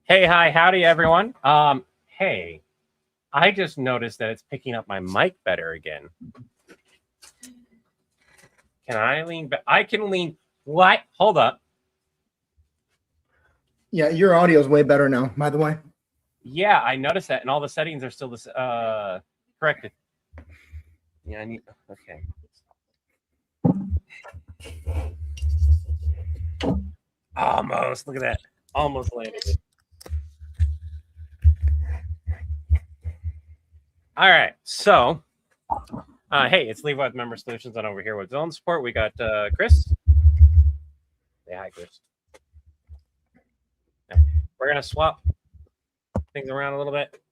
Hey, hi, howdy, everyone. Hey, I just noticed that it's picking up my mic better again. Can I lean back? I can lean. What? Hold up. Yeah, your audio is way better now, by the way. Yeah, I noticed that, and all the settings are still corrected. Yeah, I need. Okay. Almost. Look at that. Almost landed it. All right. So, hey, it's Levi with Member Solutions, and over here with Zone Support, we got Chris. Say hi, Chris. We're gonna swap things around a little bit.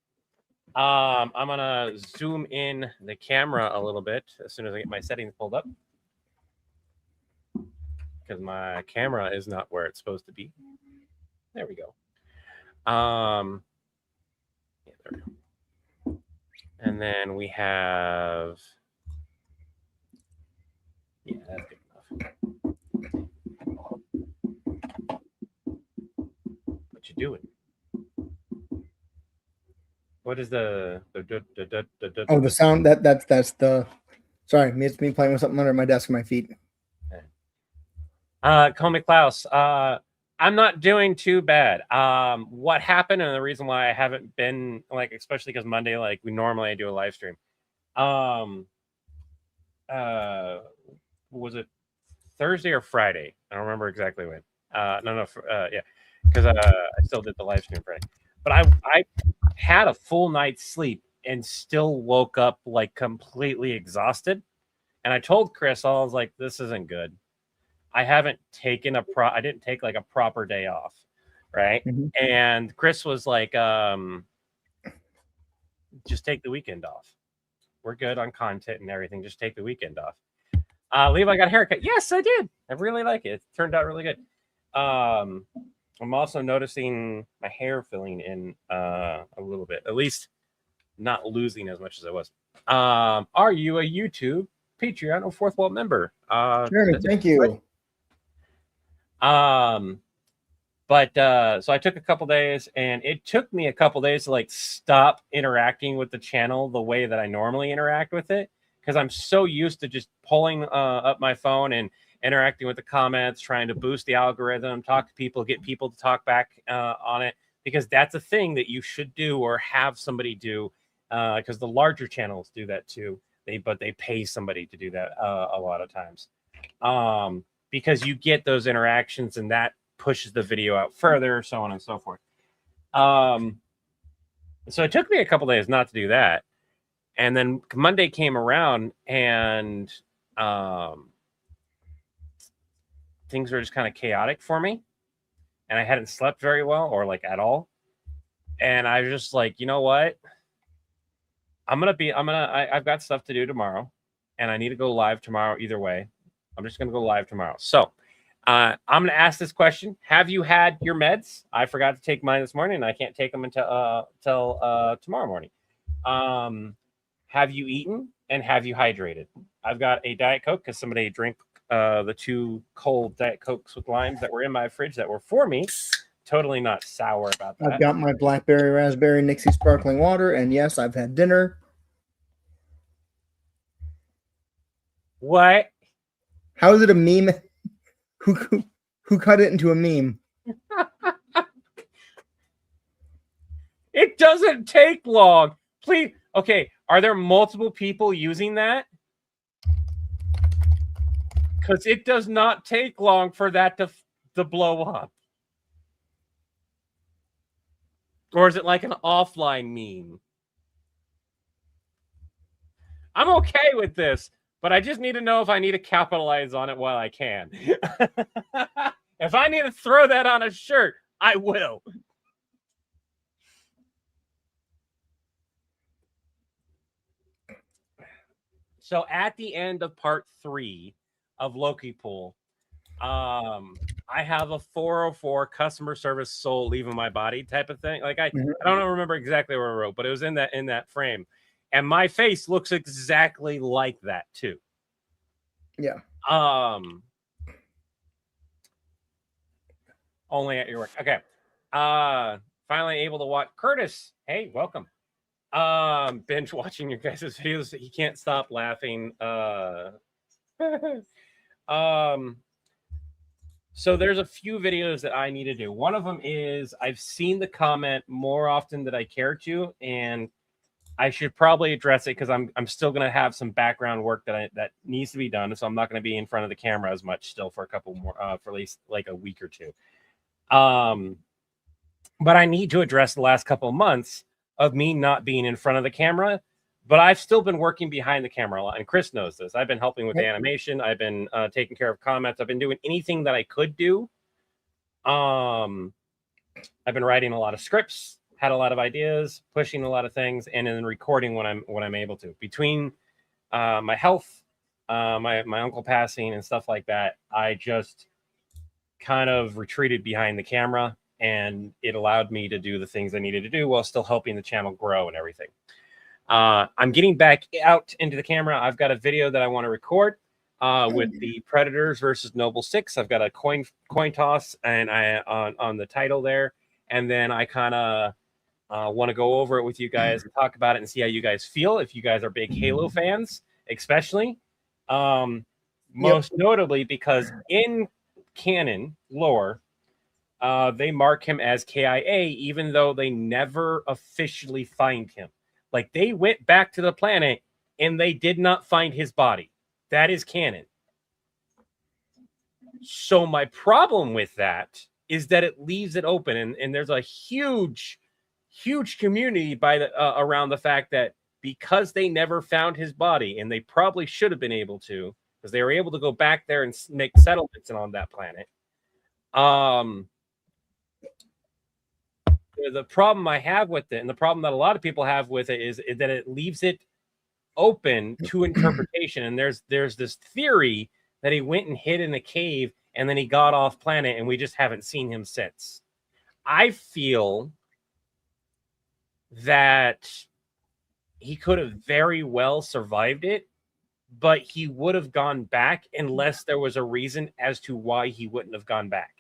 I'm gonna zoom in the camera a little bit as soon as I get my settings pulled up, because my camera is not where it's supposed to be. There we go. Yeah, there we go. And then we have, yeah, that's good enough. What you doing? What is the Oh, the sound that's the. Sorry, it's me playing with something under my desk and my feet. Call me Klaus. I'm not doing too bad. What happened, and the reason why I haven't been, like, especially because Monday, like we normally do a live stream. Was it Thursday or Friday? I don't remember exactly when. Yeah, because I still did the live stream Friday. But I had a full night's sleep and still woke up like completely exhausted. And I told Chris, I was like, this isn't good. I haven't taken I didn't take like a proper day off, right? Mm-hmm. And Chris was like, just take the weekend off. We're good on content and everything. Just take the weekend off. Levi got a haircut. Yes, I did. I really like it. It turned out really good. I'm also noticing my hair filling in a little bit, at least not losing as much as I was. Are you a YouTube, Patreon, or Fourth Wall member? Sure, thank you. But so I took a couple days, and it took me a couple days to like stop interacting with the channel the way that I normally interact with it, because I'm so used to just pulling up my phone and interacting with the comments, trying to boost the algorithm, talk to people, get people to talk back on it, because that's a thing that you should do or have somebody do, because the larger channels do that too. But they pay somebody to do that a lot of times, because you get those interactions, and that pushes the video out further, so on and so forth. So it took me a couple days not to do that. And then Monday came around, and things were just kind of chaotic for me. And I hadn't slept very well, or like at all. And I was just like, you know what? I've got stuff to do tomorrow, and I need to go live tomorrow either way. I'm just going to go live tomorrow. So I'm going to ask this question. Have you had your meds? I forgot to take mine this morning, and I can't take them until tomorrow morning. Have you eaten, and have you hydrated? I've got a Diet Coke because somebody drank the 2 cold Diet Cokes with limes that were in my fridge that were for me. Totally not sour about that. I've got my blackberry, raspberry, Nixie sparkling water, and yes, I've had dinner. What? How is it a meme? Who cut it into a meme? It doesn't take long. Please. Okay. Are there multiple people using that? Because it does not take long for that to blow up. Or is it like an offline meme? I'm okay with this, but I just need to know if I need to capitalize on it while I can. If I need to throw that on a shirt, I will. So at the end of part 3 of Lokipool, I have a 404 customer service soul leaving my body type of thing. Like I don't remember exactly where I wrote, but it was in that frame. And my face looks exactly like that too. Yeah. Only at your work. Okay. Finally able to watch Curtis. Hey, welcome. Binge watching your guys' videos. He can't stop laughing. So there's a few videos that I need to do. One of them is I've seen the comment more often than I care to, and I should probably address it because I'm still gonna have some background work that needs to be done. So I'm not gonna be in front of the camera as much still for a couple more for at least like a week or two. But I need to address the last couple of months of me not being in front of the camera. But I've still been working behind the camera a lot, and Chris knows this. I've been helping with animation. I've been taking care of comments. I've been doing anything that I could do. I've been writing a lot of scripts, had a lot of ideas, pushing a lot of things, and then recording when I'm able to. Between my health, my uncle passing, and stuff like that, I just kind of retreated behind the camera, and it allowed me to do the things I needed to do while still helping the channel grow and everything. I'm getting back out into the camera. I've got a video that I want to record with the Predators versus Noble 6. I've got a coin toss and I on the title there. And then I kind of want to go over it with you guys and talk about it and see how you guys feel. If you guys are big Halo fans, especially most notably because in canon lore, they mark him as KIA, even though they never officially find him. Like, they went back to the planet and they did not find his body. That is canon. So my problem with that is that it leaves it open, and there's a huge community by the around the fact that because they never found his body, and they probably should have been able to, because they were able to go back there and make settlements on that planet. The problem I have with it, and the problem that a lot of people have with it, is that it leaves it open to interpretation. And there's this theory that he went and hid in a cave and then he got off planet and we just haven't seen him since. I feel that he could have very well survived it, but he would have gone back unless there was a reason as to why he wouldn't have gone back.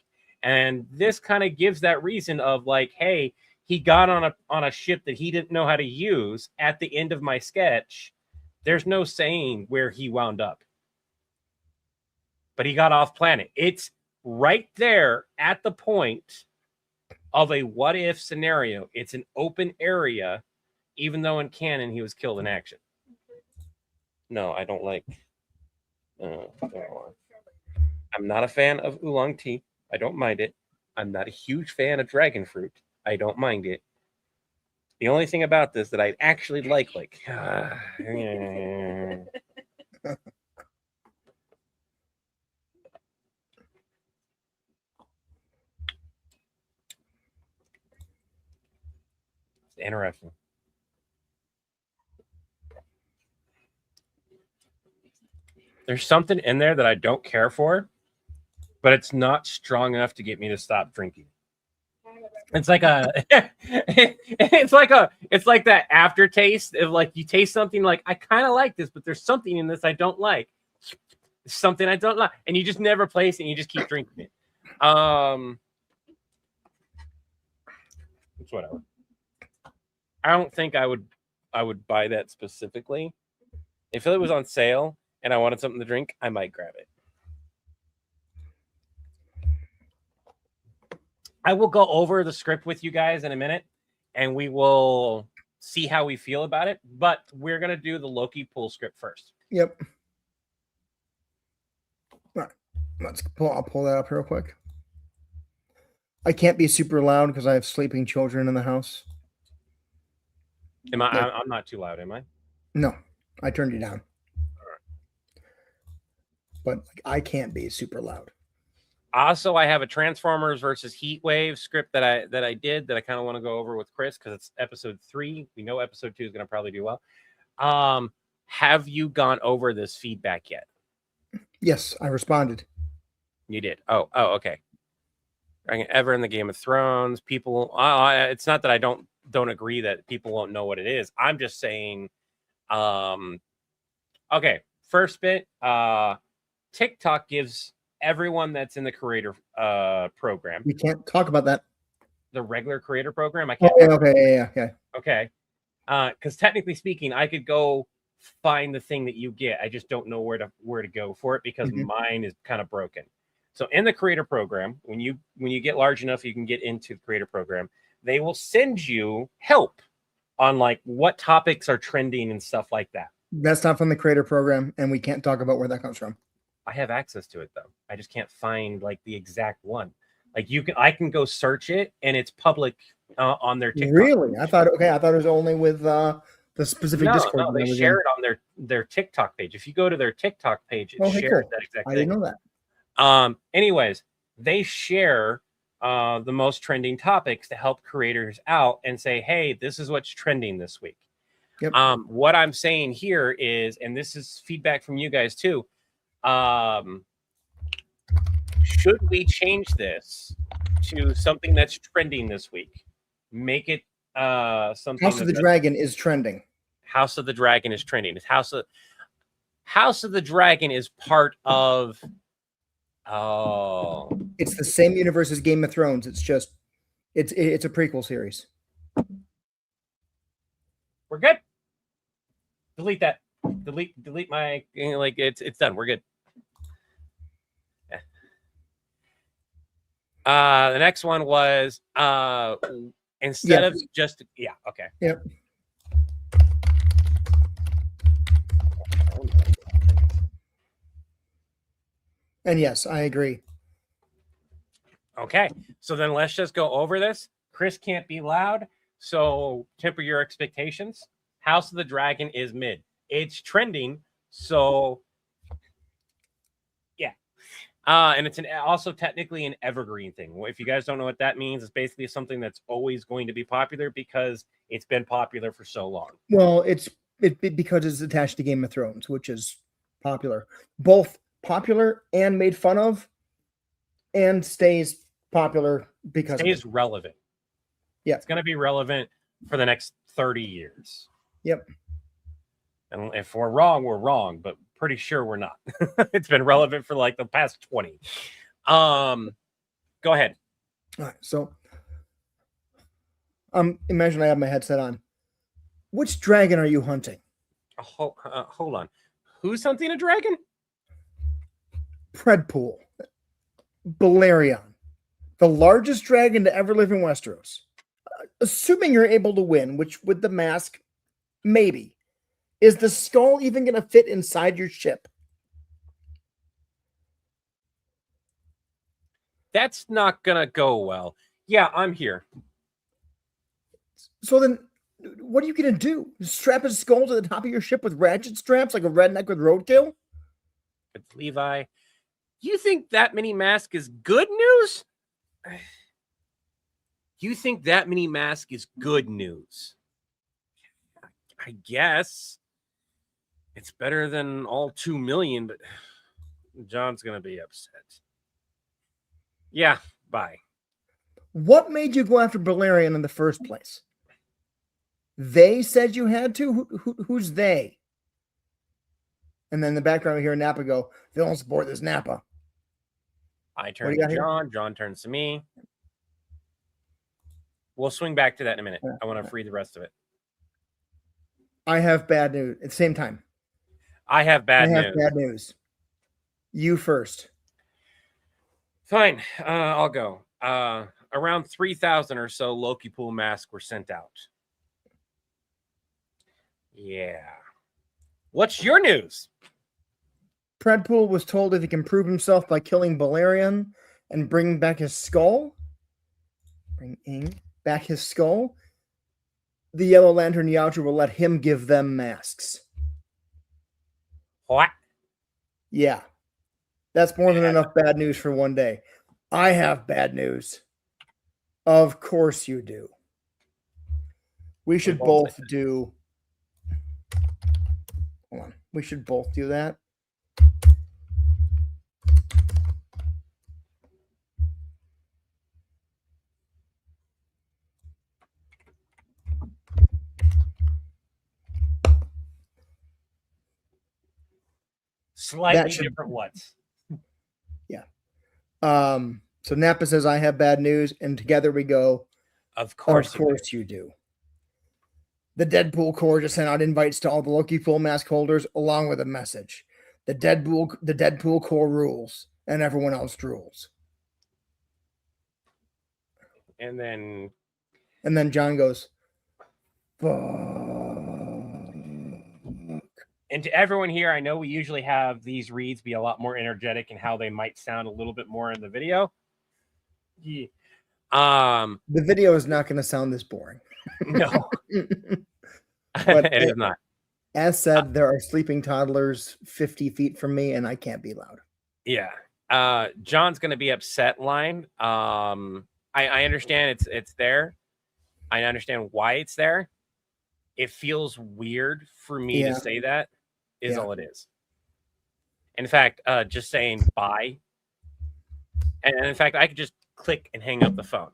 And this kind of gives that reason of like, hey, he got on a ship that he didn't know how to use at the end of my sketch. There's no saying where he wound up. But he got off planet. It's right there at the point of a what if scenario. It's an open area, even though in canon he was killed in action. No, I don't like. I'm not a fan of oolong tea. I don't mind it. I'm not a huge fan of dragon fruit. I don't mind it. The only thing about this that I actually like interesting. There's something in there that I don't care for, but it's not strong enough to get me to stop drinking. It's like it's like that aftertaste of like you taste something like I kind of like this, but there's something in this I don't like. Something I don't like, and you just never place it and you just keep drinking it. It's whatever. I don't think I would buy that specifically. If it was on sale and I wanted something to drink, I might grab it. I will go over the script with you guys in a minute, and we will see how we feel about it. But we're going to do the Lokipool script first. Yep. All right. I'll pull that up real quick. I can't be super loud because I have sleeping children in the house. I'm not too loud, am I? No, I turned you down. All right. But I can't be super loud. Also, I have a Transformers versus Heatwave script that I did that I kind of want to go over with Chris because it's episode 3. We know episode 2 is going to probably do well. Have you gone over this feedback yet? Yes, I responded. You did. Oh, okay. Ever in the Game of Thrones, people. It's not that I don't agree that people won't know what it is. I'm just saying. Okay, first bit. TikTok gives everyone that's in the creator program. We can't talk about that. the regular creator program. I Oh, can't. yeah, okay, yeah. Okay. Because technically speaking, I could go find the thing that you get. I just don't know where to go for it because mine is kind of broken. So in the creator program, when you get large enough, you can get into the creator program. They will send you help on like what topics are trending and stuff like that. That's not from the creator program, and we can't talk about where that comes from. I have access to it though. I just can't find like the exact one. Like I can go search it, and it's public on their TikTok. Really? I thought it was only with the specific Discord. No, they share it on their TikTok page. If you go to their TikTok page, it shares that exact thing. I didn't know that. Anyways, they share the most trending topics to help creators out and say, hey, this is what's trending this week. Yep. What I'm saying here is, and this is feedback from you guys too, should we change this to something that's trending this week? Make it something. House of the Dragon is trending. House of the Dragon is trending. It's House of the Dragon is part of. Oh, it's the same universe as Game of Thrones. It's just it's a prequel series. We're good. Delete that. Delete my like. It's done. We're good. The next one was instead of just okay. Yep. And yes, I agree. Okay, so then let's just go over this. Chris can't be loud, so temper your expectations. House of the Dragon is mid. It's trending, so yeah. And it's also technically an evergreen thing. If you guys don't know what that means, it's basically something that's always going to be popular because it's been popular for so long. Well, it's because it's attached to Game of Thrones, which is popular. Both popular and made fun of, and stays popular because stays relevant. Yeah, it's going to be relevant for the next 30 years. Yep. And if we're wrong, we're wrong, but pretty sure we're not. It's been relevant for like the past 20. Go ahead. All right, so imagine I have my headset on. Which dragon are you hunting? Hold on. Who's hunting a dragon? Lokepool. Balerion. The largest dragon to ever live in Westeros. Assuming you're able to win, which with the mask, maybe. Is the skull even going to fit inside your ship? That's not going to go well. Yeah, I'm here. So then, what are you going to do? Strap a skull to the top of your ship with ratchet straps like a redneck with roadkill? It's Levi. You think that many masks is good news? You think that many masks is good news? I guess. It's better than all 2 million, but John's going to be upset. Yeah, bye. What made you go after Balerion in the first place? They said you had to? Who's they? And then in the background, we hear Nappa go, they don't support this Nappa. I turn to John. John turns to me. We'll swing back to that in a minute. I want to free the rest of it. I have bad news at the same time. I have bad news. You first. Fine. I'll go. Around 3,000 or so Lokipool masks were sent out. Yeah. What's your news? Lokepool was told if he can prove himself by killing Balerion and bringing back his skull, the Yellow Lantern Yautja will let him give them masks. What? Yeah. That's more than enough bad news for one day. I have bad news. Of course you do. We should both do... Hold on. We should both do that. Slightly different what's. Yeah. So Nappa says, I have bad news. And together we go, Of course you do. The Deadpool Corps just sent out invites to all the Lokipool mask holders along with a message. The Deadpool Corps rules, and everyone else drools. And then John goes, fuck. And to everyone here, I know we usually have these reads be a lot more energetic in how they might sound a little bit more in the video. Yeah. The video is not going to sound this boring. No. But it is not. As said, there are sleeping toddlers 50 feet from me, and I can't be loud. Yeah. John's going to be upset line. I understand it's there. I understand why it's there. It feels weird for me to say that is all it is. In fact, just saying bye. And in fact, I could just click and hang up the phone.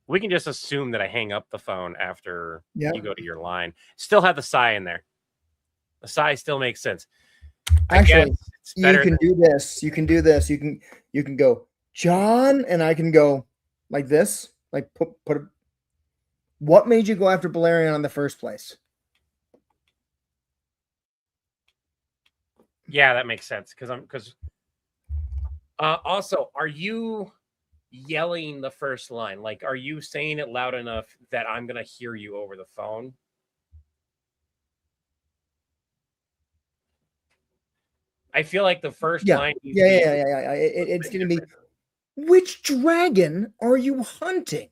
We can just assume that I hang up the phone after you go to your line. Still have the sigh in there. The sigh still makes sense. Actually, you can do this. You can do this. You can go, John, and I can go like this. Like put what made you go after Balerion in the first place? Yeah, that makes sense. Also, are you yelling the first line? Like, are you saying it loud enough that I'm gonna hear you over the phone? I feel like the first line. It's gonna be, which dragon are you hunting?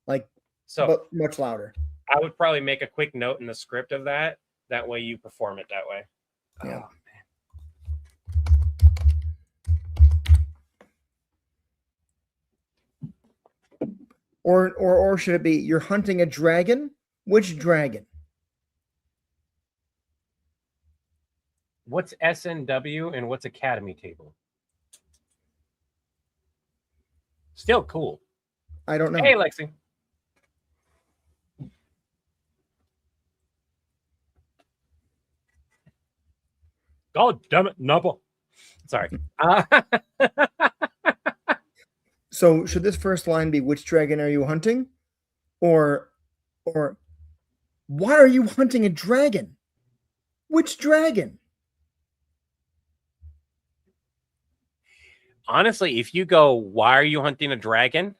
Like, so, but much louder. I would probably make a quick note in the script of that. That way, you perform it that way. Yeah. Or should it be, you're hunting a dragon? Which dragon? What's SNW and what's Academy Table? Still cool. I don't know. Hey, Lexi. God damn it, Nubble. Sorry. So should this first line be, which dragon are you hunting? Or why are you hunting a dragon? Which dragon? Honestly, if you go, why are you hunting a dragon?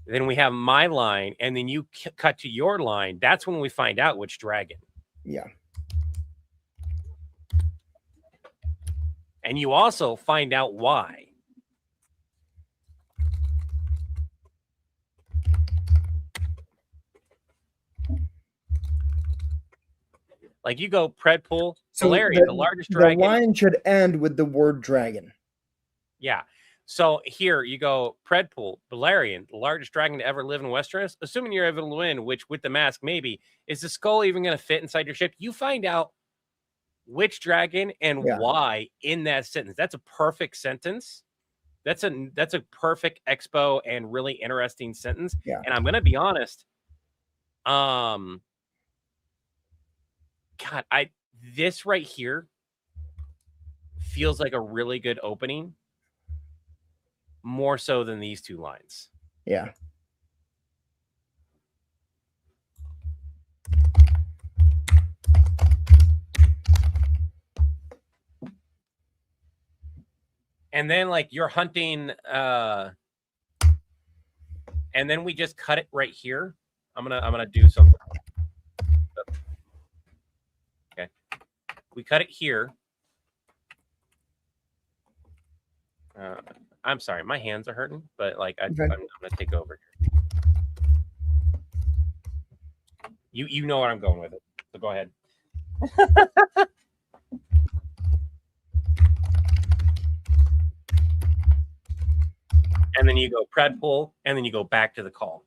Then we have my line, and then you cut to your line. That's when we find out which dragon. Yeah. And you also find out why. Like you go Predpool, Solarian, the largest dragon. The line should end with the word dragon. Yeah. So here you go Predpool, Balerion, the largest dragon to ever live in Westeros. Assuming you're able to win, which with the mask, maybe. Is the skull even going to fit inside your ship? You find out which dragon and why in that sentence. That's a perfect sentence. That's a perfect expo and really interesting sentence. Yeah. And I'm going to be honest. God, this right here feels like a really good opening, more so than these two lines. Yeah. And then like you're hunting, and then we just cut it right here. I'm gonna do something. Okay, we cut it here. I'm sorry, my hands are hurting, but like I'm gonna take over here. You know where I'm going with it, so go ahead. And then you go Predpool, and then you go back to the call.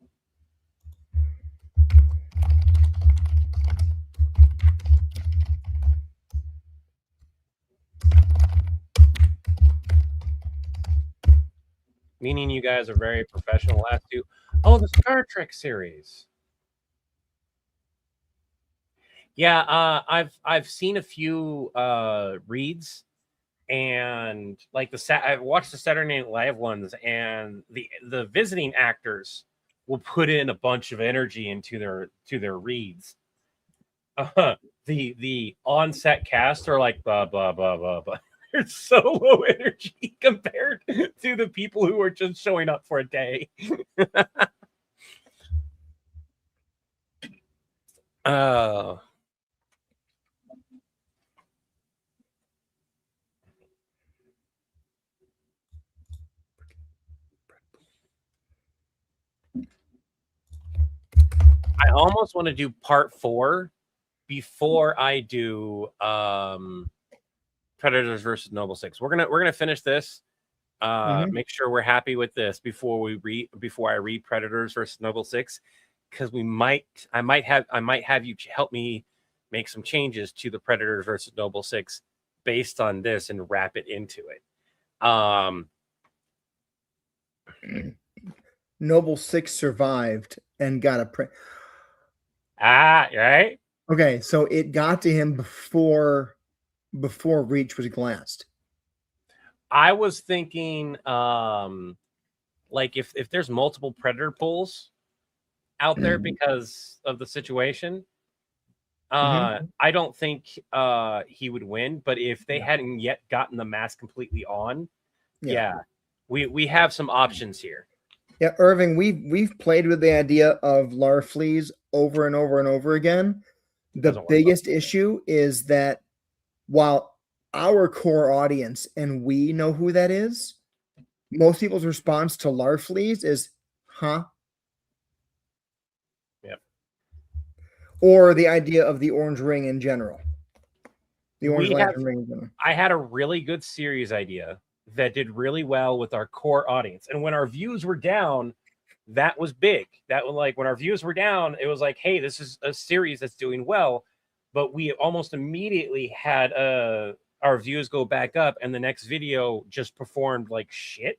Meaning you guys are very professional. Last two. Oh, the Star Trek series. Yeah, I've seen a few reads, and like I've watched the Saturday Night Live ones, and the visiting actors will put in a bunch of energy into their reads. The on-set cast are like blah blah blah blah blah. They're so low energy compared to the people who are just showing up for a day. Oh. I almost want to do part 4 before I do Predators versus Noble Six. We're gonna finish this. Make sure we're happy with this before I read Predators versus Noble Six, because I might have you help me make some changes to the Predators versus Noble Six based on this and wrap it into it. Noble Six survived and got a right. Okay, so it got to him before Reach was glassed. I was thinking, like if there's multiple Predator pools out there because of the situation, I don't think he would win. But if they hadn't yet gotten the mask completely on, we have some options here. Yeah, Irving, we've played with the idea of Larfleeze over and over and over again. The biggest issue is that while our core audience and we know who that is, most people's response to Larfleeze is, huh? Yep. Or the idea of the orange ring in general. The orange lantern ring in general. I had a really good series idea that did really well with our core audience. And when our views were down, that was big. That was like when our views were down, it was like, hey, this is a series that's doing well. But we almost immediately had our views go back up, and the next video just performed like shit.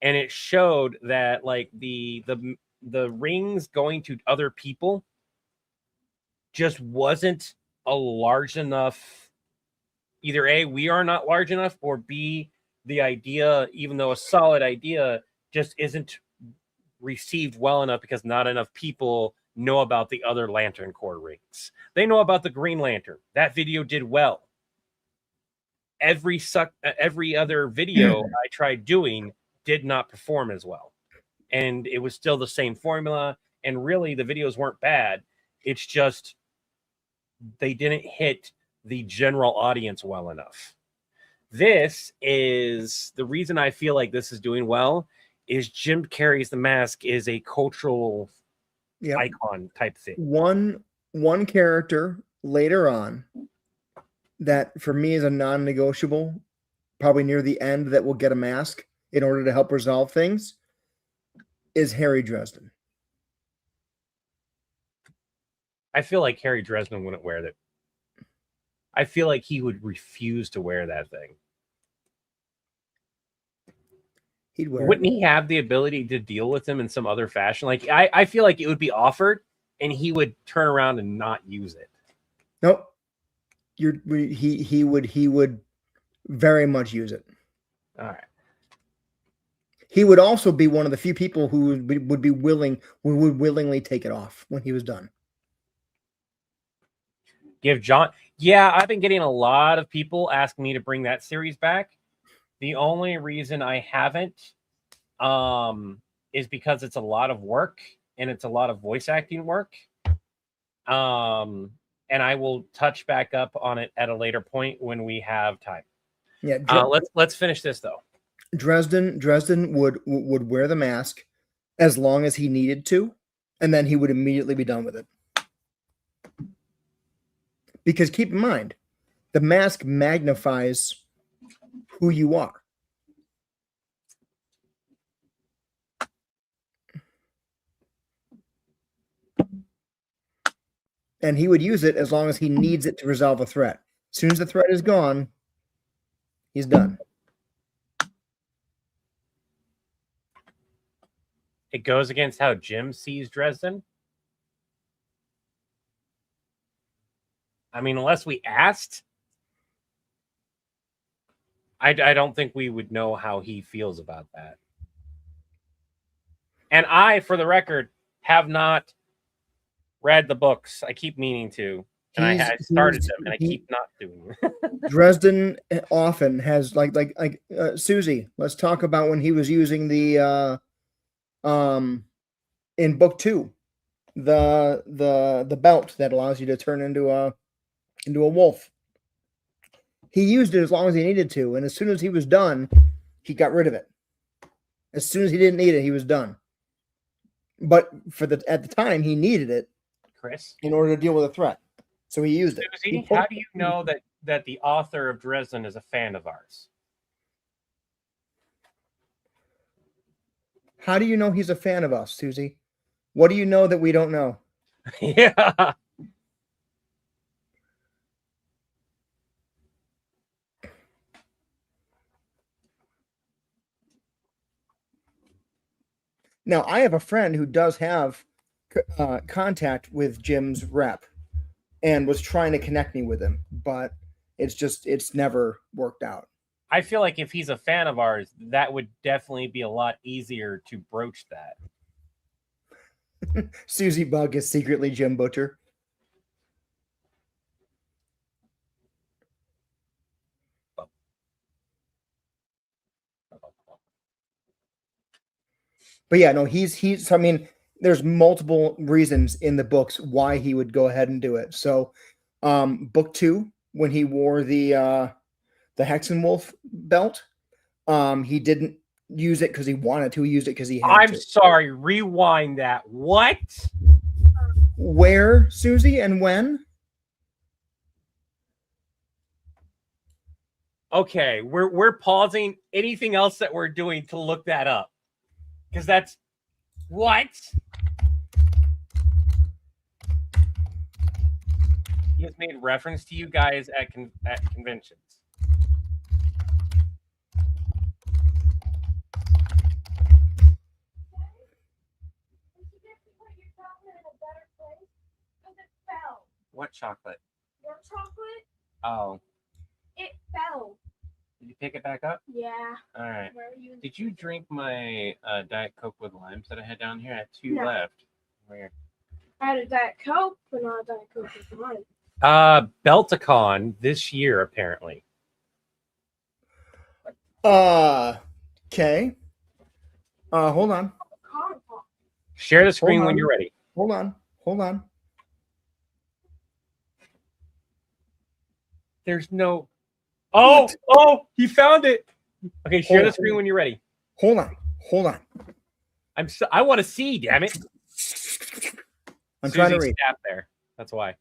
And it showed that like the rings going to other people just wasn't a large enough. Either A, we are not large enough, or B, the idea, even though a solid idea, just isn't received well enough because not enough people know about the other Lantern Corps rings. They know about the Green Lantern. That video did well. Every other video I tried doing did not perform as well. And it was still the same formula. And really, the videos weren't bad. It's just they didn't hit the general audience well enough. This is the reason I feel like this is doing well is Jim Carrey's The Mask is a cultural icon type thing. One character later on that for me is a non-negotiable, probably near the end, that will get a mask in order to help resolve things, is Harry Dresden. I feel like Harry Dresden wouldn't wear that. I feel like he would refuse to wear that thing. Wouldn't he have the ability to deal with him in some other fashion? Like I feel like it would be offered and he would turn around and not use it. Nope. He would very much use it. All right. He would also be one of the few people who would willingly take it off when he was done. Give John. Yeah, I've been getting a lot of people asking me to bring that series back. The only reason I haven't is because it's a lot of work and it's a lot of voice acting work. And I will touch back up on it at a later point when we have time. Yeah. Let's finish this though. Dresden would wear the mask as long as he needed to, and then he would immediately be done with it. Because keep in mind, the mask magnifies who you are. And he would use it as long as he needs it to resolve a threat. As soon as the threat is gone, he's done. it goes against how Jim sees Dresden. I mean, unless we asked, I don't think we would know how he feels about that. And I, for the record, have not read the books. I keep meaning to. And I started them, and I keep not doing it. Dresden often has like Susie. Let's talk about when he was using the in book 2, the belt that allows you to turn into a wolf. He used it as long as he needed to, and as soon as he was done, he got rid of it. As soon as he didn't need it, he was done. But at the time, he needed it, Chris, in order to deal with a threat. So he used it. Susie, how do you know that the author of Dresden is a fan of ours? How do you know he's a fan of us, Susie? What do you know that we don't know? Yeah. Now, I have a friend who does have contact with Jim's rep and was trying to connect me with him, but it's never worked out. I feel like if he's a fan of ours, that would definitely be a lot easier to broach that. Susie Bug is secretly Jim Butcher. But yeah, no, he's. I mean, there's multiple reasons in the books why he would go ahead and do it. So, book 2, when he wore the Hexenwolf belt, he didn't use it because he wanted to. He used it because he had to. I'm sorry. Rewind that. What? Where, Susie, and when? Okay, we're pausing anything else that we're doing to look that up. Because that's what? He has made reference to you guys at conventions. What chocolate? Your chocolate? Oh. It fell. Did you pick it back up? Yeah. All right. Where are you? Did you drink my Diet Coke with limes that I had down here? I had 2 No. left. Where? I had a Diet Coke, but not a Diet Coke with lime. Beltacon this year, apparently. Okay. Hold on. Share the screen when you're ready. Hold on. There's no. Oh, he found it. Okay, share the screen when you're ready. Hold on. I want to see, damn it. I'm trying to read. Staff there. That's why.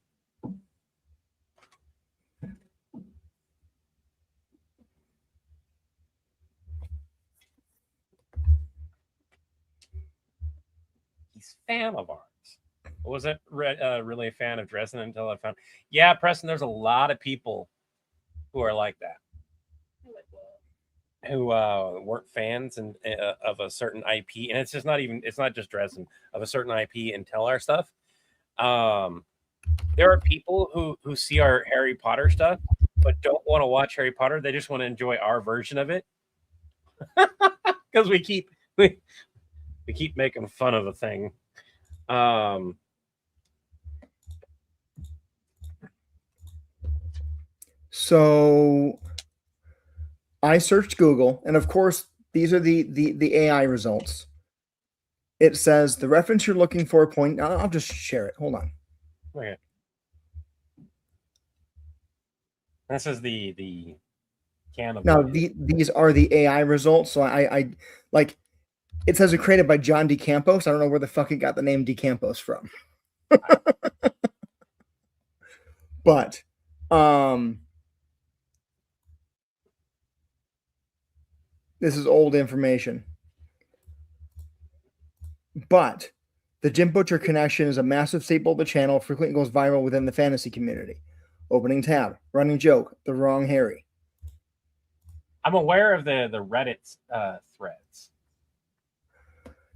He's a fan of ours. I wasn't really a fan of Dresden until I found. Yeah, Preston, there's a lot of people who are like that. Who weren't fans of a certain IP, and it's not just Dresden, of a certain IP and tell our stuff. There are people who see our Harry Potter stuff but don't want to watch Harry Potter. They just want to enjoy our version of it because we keep making fun of the thing. So I searched Google, and of course, these are the AI results. It says the reference you're looking for. I'll just share it. Hold on. Okay. This is the can of. Now these are the AI results. So I like. It says it created by John DeCampos. I don't know where the fuck he got the name DeCampos from. But this is old information. But the Jim Butcher connection is a massive staple of the channel, frequently goes viral within the fantasy community. Opening tab, running joke, the wrong Harry. I'm aware of the Reddit threads.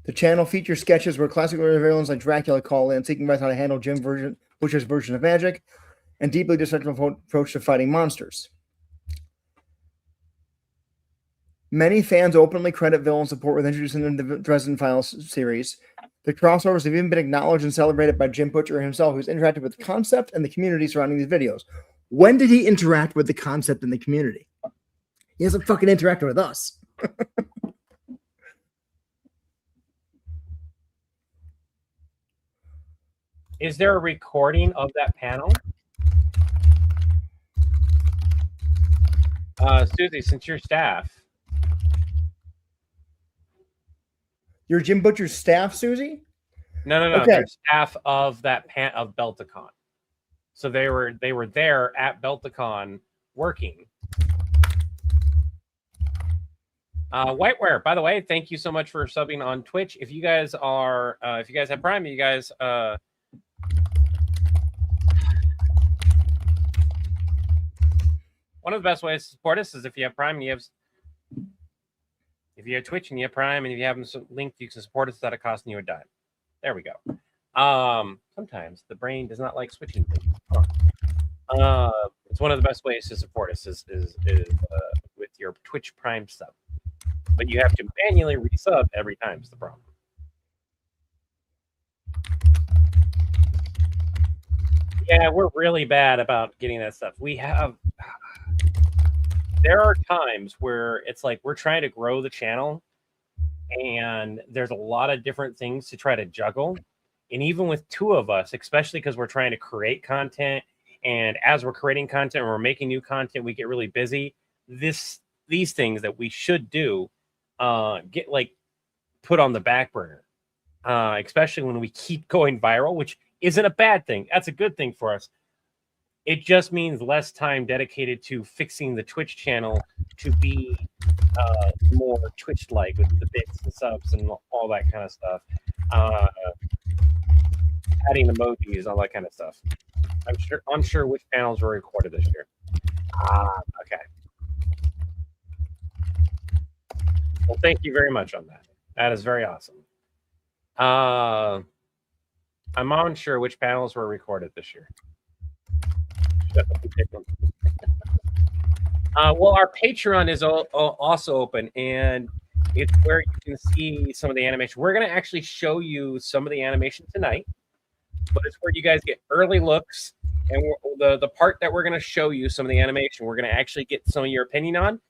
The channel features sketches where classical villains like Dracula call in, seeking advice how to handle Butcher's version of magic, and deeply destructive approach to fighting monsters. Many fans openly credit villain support with introducing them to the Dresden Files series. The crossovers have even been acknowledged and celebrated by Jim Butcher himself, who's interacted with the concept and the community surrounding these videos. When did he interact with the concept and the community? He hasn't fucking interacted with us. Is there a recording of that panel? Susie, since you're staff. You're Jim Butcher's staff, Susie? No. Okay. They're staff of that of Belticon. So they were there at Belticon working. Whiteware, by the way, thank you so much for subbing on Twitch. If you guys are, if you guys have Prime, you guys, one of the best ways to support us is if you have Prime and you have, if you have Twitch and you have Prime and if you have them linked, you can support us without it costing you a dime. There we go. Sometimes the brain does not like switching things. It's one of the best ways to support us is with your Twitch Prime sub. But you have to manually resub every time is the problem. Yeah, we're really bad about getting that stuff. We have... There are times where it's like we're trying to grow the channel and there's a lot of different things to try to juggle. And even with two of us, especially because we're trying to create content, and as we're creating content and we're making new content, we get really busy. These things that we should do get like put on the back burner, especially when we keep going viral, which isn't a bad thing. That's a good thing for us. It just means less time dedicated to fixing the Twitch channel to be more Twitch-like with the bits and subs and all that kind of stuff. Adding emojis, all that kind of stuff. I'm unsure which panels were recorded this year. Okay. Well, thank you very much on that. That is very awesome. I'm unsure which panels were recorded this year. Well, our Patreon is also open, and it's where you can see some of the animation. We're going to actually show you some of the animation tonight, but it's where you guys get early looks, and the part that we're going to show you some of the animation, we're going to actually get some of your opinion on.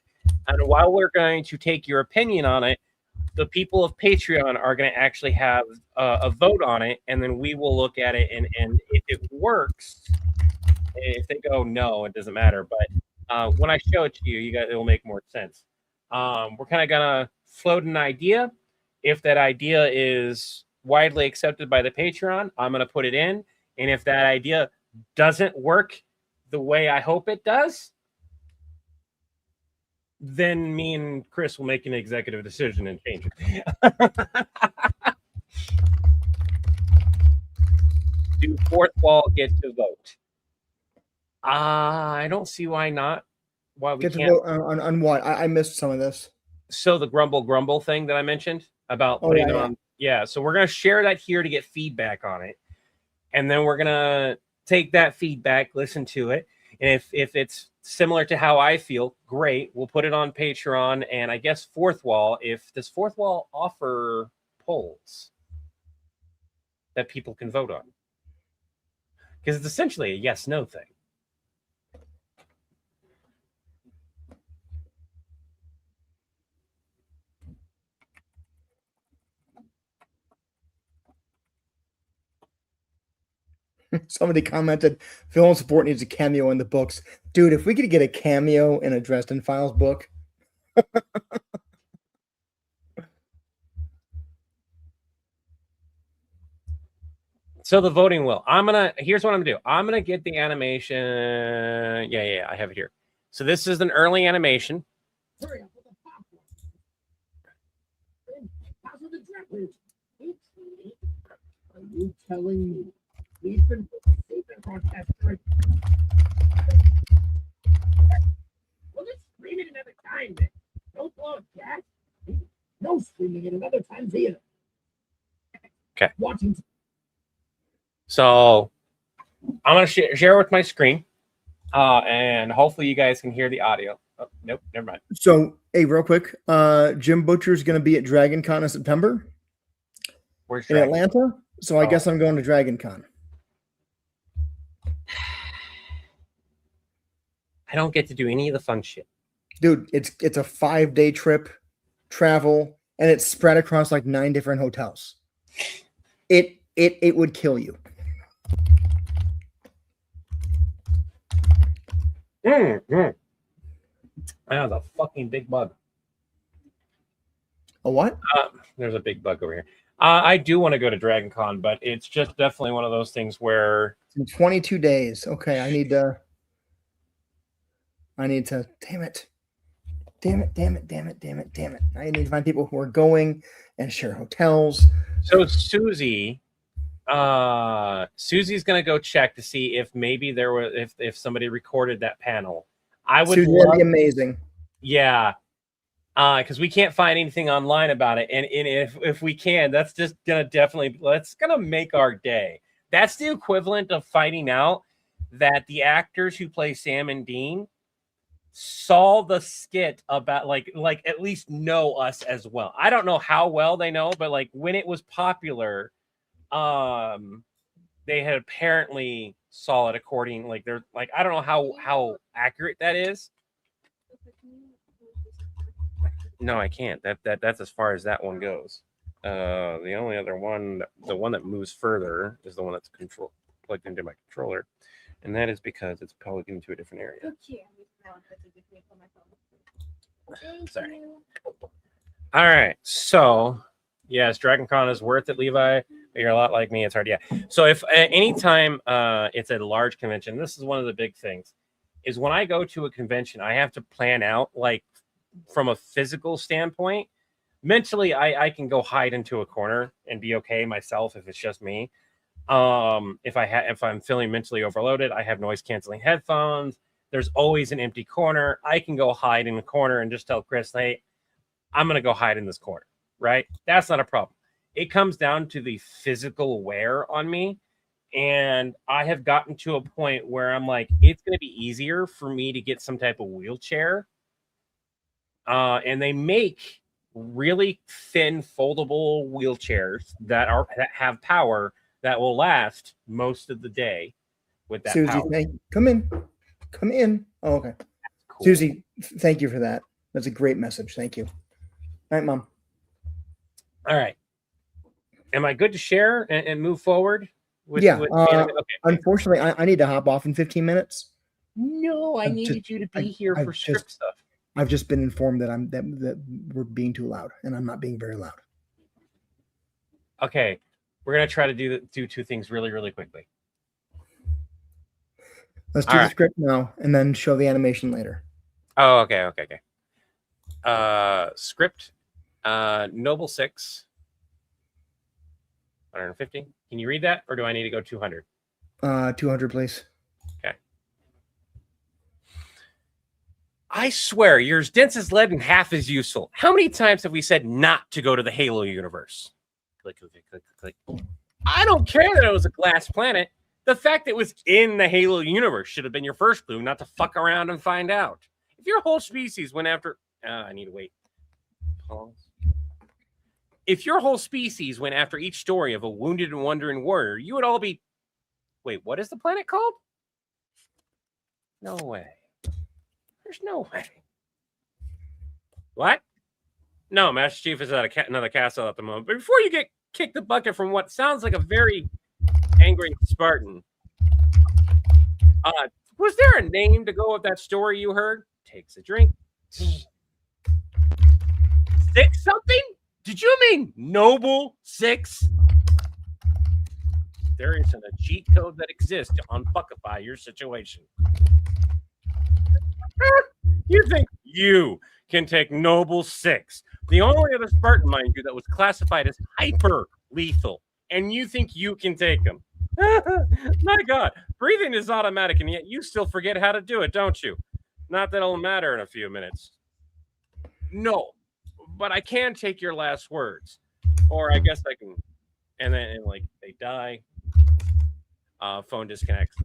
And while we're going to take your opinion on it, the people of Patreon are going to actually have a vote on it, and then we will look at it, and if it works, if they go no, it doesn't matter. But when I show it to you, it will make more sense. We're kind of gonna float an idea. If that idea is widely accepted by the Patreon, I'm gonna put it in. And if that idea doesn't work the way I hope it does, then me and Chris will make an executive decision and change it. Do Fourth Wall get to vote? I don't see why not. Why we get can't to vote on what? I missed some of this. So the grumble thing that I mentioned about putting on. Yeah. So we're gonna share that here to get feedback on it, and then we're gonna take that feedback, listen to it, and if it's similar to how I feel, great. We'll put it on Patreon, and I guess Fourth Wall. Does Fourth Wall offer polls that people can vote on? Because it's essentially a yes/no thing. Somebody commented, film support needs a cameo in the books. Dude, if we could get a cameo in a Dresden Files book. So the voting will. Here's what I'm gonna do. I'm gonna get the animation. Yeah, I have it here. So this is an early animation. Hurry up with the popcorn. Are you telling me we've been sleeping on that drink? Well, let's scream it another time then. Don't blow it, Jack. No screaming it another time either. Okay. Watching. So I'm going to share with my screen, and hopefully you guys can hear the audio. Oh, nope, never mind. So, hey, real quick, Jim Butcher's going to be at Dragon Con in September Where's in Dragon? Atlanta. So I Oh. guess I'm going to Dragon Con. I don't get to do any of the fun shit. Dude, it's a 5-day trip, travel, and it's spread across like 9 different hotels. It would kill you. That was a fucking big bug. A what? There's a big bug over here. I do want to go to Dragon Con, but it's just definitely one of those things where In 22 days. Okay, I need to. Damn it. Damn it. I need to find people who are going and share hotels. So Susie's gonna go check to see if maybe there was if somebody recorded that panel. I would Susie, that'd be amazing. Yeah. Because we can't find anything online about it. And if we can, that's just gonna make our day. That's the equivalent of finding out that the actors who play Sam and Dean saw the skit about like at least know us as well. I don't know how well they know, but like when it was popular, they had apparently saw it according like they're like I don't know how accurate that is. No, I can't. That's as far as that one goes. The only other one, the one that moves further, is the one that's plugged into my controller, and that is because it's plugged into a different area. Sorry. All right. So, yes, Dragon Con is worth it, Levi. But you're a lot like me. It's hard. Yeah. So if anytime it's a large convention, this is one of the big things, is when I go to a convention, I have to plan out like from a physical standpoint. Mentally, I can go hide into a corner and be okay myself if it's just me. If I'm feeling mentally overloaded, I have noise canceling headphones. There's always an empty corner. I can go hide in the corner and just tell Chris, hey, I'm going to go hide in this corner, right? That's not a problem. It comes down to the physical wear on me. And I have gotten to a point where I'm like, it's going to be easier for me to get some type of wheelchair. And they make really thin foldable wheelchairs that have power that will last most of the day with that Susie, power. come in. Oh, okay. Cool. Susie, thank you for that. That's a great message. Thank you. All right, Mom. All right. Am I good to share and move forward? Okay. Unfortunately, I need to hop off in 15 minutes. No, I needed you to be here for script stuff. I've just been informed that we're being too loud, and I'm not being very loud. Okay, we're gonna try to do two things really, really quickly. Let's do the script now, and then show the animation later. Oh, okay. Script, Noble 6, 150. Can you read that, or do I need to go 200? 200, please. Okay. I swear, you're as dense as lead and half as useful. How many times have we said not to go to the Halo universe? Click. I don't care that it was a glass planet. The fact that it was in the Halo universe should have been your first clue, not to fuck around and find out. If your whole species went after... I need to wait. Pause. If your whole species went after each story of a wounded and wandering warrior, you would all be... Wait, what is the planet called? No way. There's no way. What? No, Master Chief is at another castle at the moment. But before you get kicked the bucket from what sounds like a very angry Spartan, was there a name to go with that story you heard? Takes a drink. 6 something? Did you mean Noble 6? There isn't a cheat code that exists to unfuckify your situation. You think you can take Noble 6, the only other Spartan, mind you, that was classified as hyper lethal, and you think you can take him? My God, breathing is automatic, and yet you still forget how to do it, don't you? Not that it'll matter in a few minutes. No, but I can take your last words, or I guess I can and then like they die. Phone disconnects.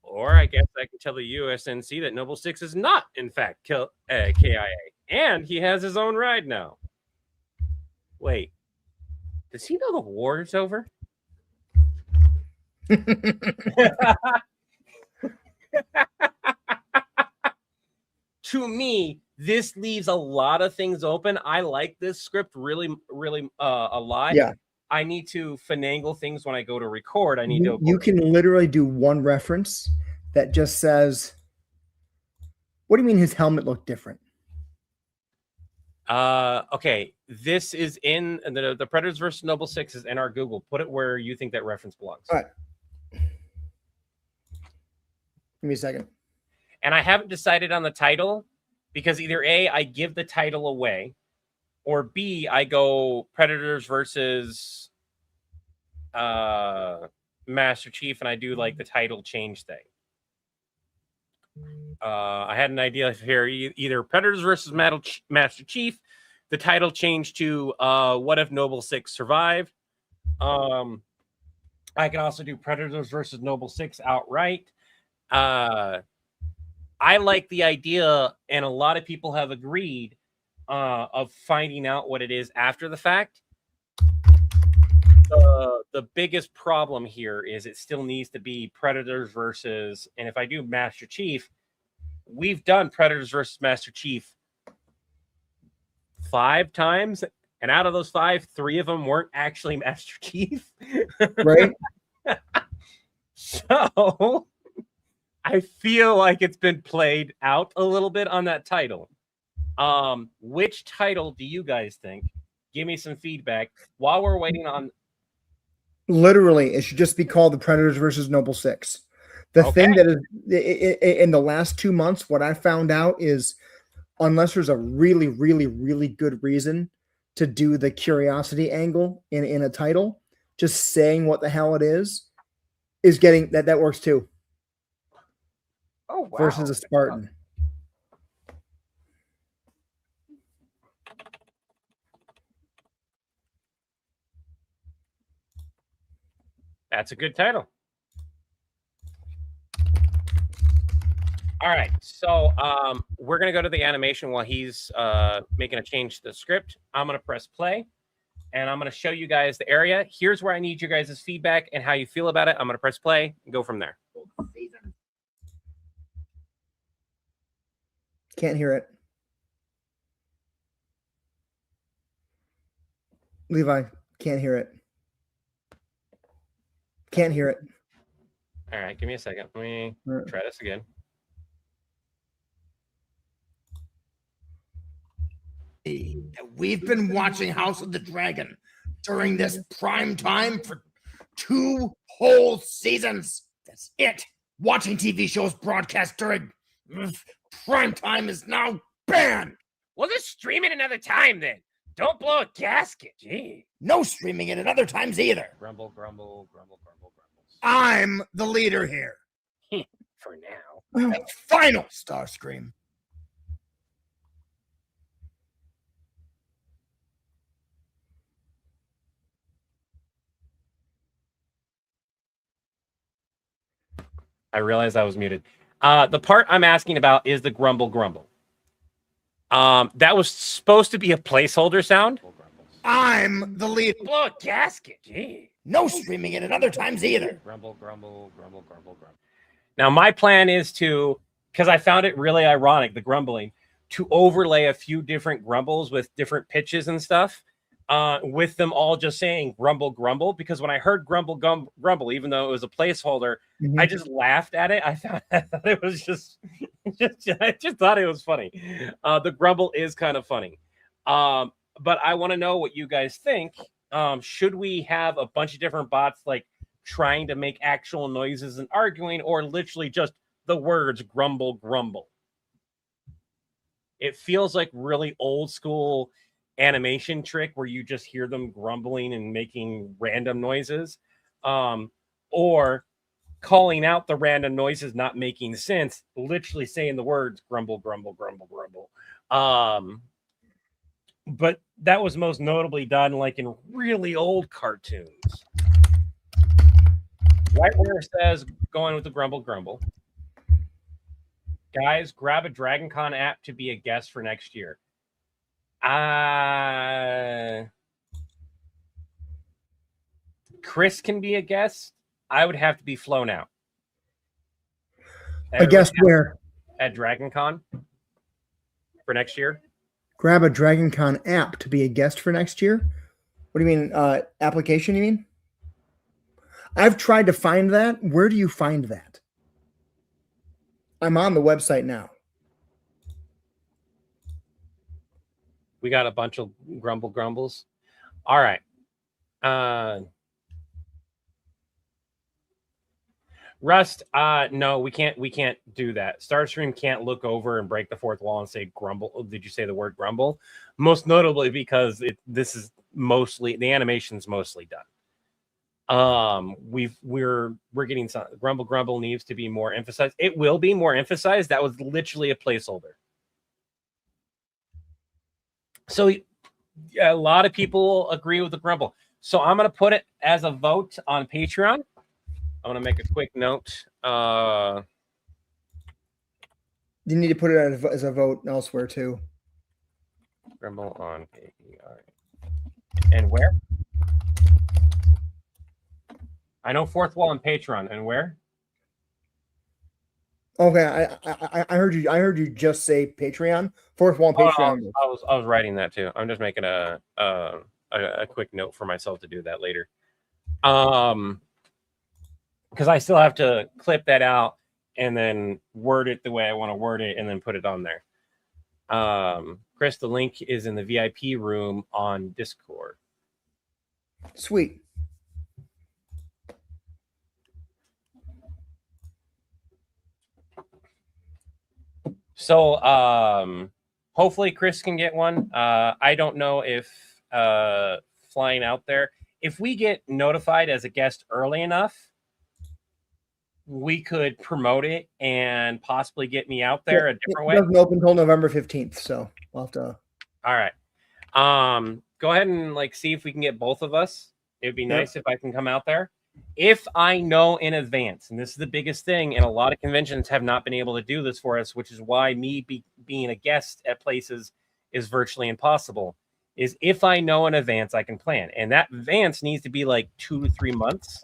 Or I guess I can tell the USNC that Noble Six is not, in fact, KIA, and he has his own ride now. Wait, does he know the war is over? To me, this leaves a lot of things open. I like this script really, really a lot. Yeah. I need to finagle things when I go to record. I need to. You can literally do one reference that just says, "What do you mean his helmet looked different?" Okay, this is in the Predators versus Noble Six is in our Google. Put it where you think that reference belongs. All right. Give me a second. And I haven't decided on the title because either A, I give the title away, or B, I go Predators versus Master Chief, and I do like the title change thing. I had an idea here, either Predators versus Master Chief, the title changed to What If Noble Six Survived? I can also do Predators versus Noble Six outright. I like the idea, and a lot of people have agreed of finding out what it is after the fact. The biggest problem here is it still needs to be Predators versus, and if I do Master Chief, we've done Predators versus Master Chief 5 times, and out of those 5, 3 of them weren't actually Master Chief. Right? So I feel like it's been played out a little bit on that title. Which title do you guys think? Give me some feedback while we're waiting on. Literally, it should just be called the Predators versus Noble Six. The thing that is in the last 2 months, what I found out is, unless there's a really, really, really good reason to do the curiosity angle in a title, just saying what the hell it is getting that works too. Oh, wow. Versus a Spartan. That's a good title. All right, so we're going to go to the animation while he's making a change to the script. I'm going to press play, and I'm going to show you guys the area. Here's where I need you guys' feedback and how you feel about it. I'm going to press play and go from there. Can't hear it. Levi, can't hear it. Can't hear it. All right, give me a second. Let me try this again. We've been watching House of the Dragon during this prime time for 2 whole seasons. That's it. Watching TV shows broadcast during prime time is now banned. Well, just stream it another time then. Don't blow a gasket. Gee. No streaming it at other times either. Grumble, grumble, grumble, grumble, grumble. I'm the leader here. For now. Final Starscream. I realized I was muted. The part I'm asking about is the grumble, grumble. That was supposed to be a placeholder sound. I'm the leader. Blow a gasket. Gee. No streaming it at other times either. Grumble, grumble, grumble, grumble, grumble. Now, my plan is to, because I found it really ironic, the grumbling, to overlay a few different grumbles with different pitches and stuff, with them all just saying grumble, grumble. Because when I heard grumble, grumble, even though it was a placeholder, I just laughed at it. I thought it was I just thought it was funny. The grumble is kind of funny. But I want to know what you guys think. Should we have a bunch of different bots like trying to make actual noises and arguing, or literally just the words grumble, grumble? It feels like really old school animation trick where you just hear them grumbling and making random noises, or calling out the random noises not making sense, literally saying the words grumble, grumble, grumble, grumble. but that was most notably done like in really old cartoons. Right where it says going with the grumble grumble. Guys, grab a Dragon Con app to be a guest for next year. Chris can be a guest. I would have to be flown out. A guest where? At Dragon Con for next year. Grab a Dragon Con app to be a guest for next year? What do you mean? Application, you mean? I've tried to find that. Where do you find that? I'm on the website now. We got a bunch of grumbles. All right. Rust, no, we can't do that. Starstream can't look over and break the fourth wall and say grumble. Did you say the word grumble? Most notably because this is mostly the animation's mostly done. We're getting some grumble needs to be more emphasized. It will be more emphasized. That was literally a placeholder. So a lot of people agree with the grumble. So I'm going to put it as a vote on Patreon. I'm going to make a quick note. You need to put it as a vote elsewhere too. Grumble on Patreon. And where? I know Fourth Wall and Patreon. And where? Okay, I heard you. I heard you just say Patreon. Fourth Wall and Patreon. No, I was writing that too. I'm just making a quick note for myself to do that later. Because I still have to clip that out and then word it the way I want to word it and then put it on there. Chris, the link is in the VIP room on Discord. Sweet. So hopefully Chris can get one. I don't know if flying out there, if we get notified as a guest early enough, we could promote it and possibly get me out there a different way. It doesn't open until November 15th, so we'll have to. All right. Go ahead and see if we can get both of us. It would be nice if I can come out there. If I know in advance, and this is the biggest thing, and a lot of conventions have not been able to do this for us, which is why me being a guest at places is virtually impossible, is if I know in advance, I can plan. And that advance needs to be 2 to 3 months.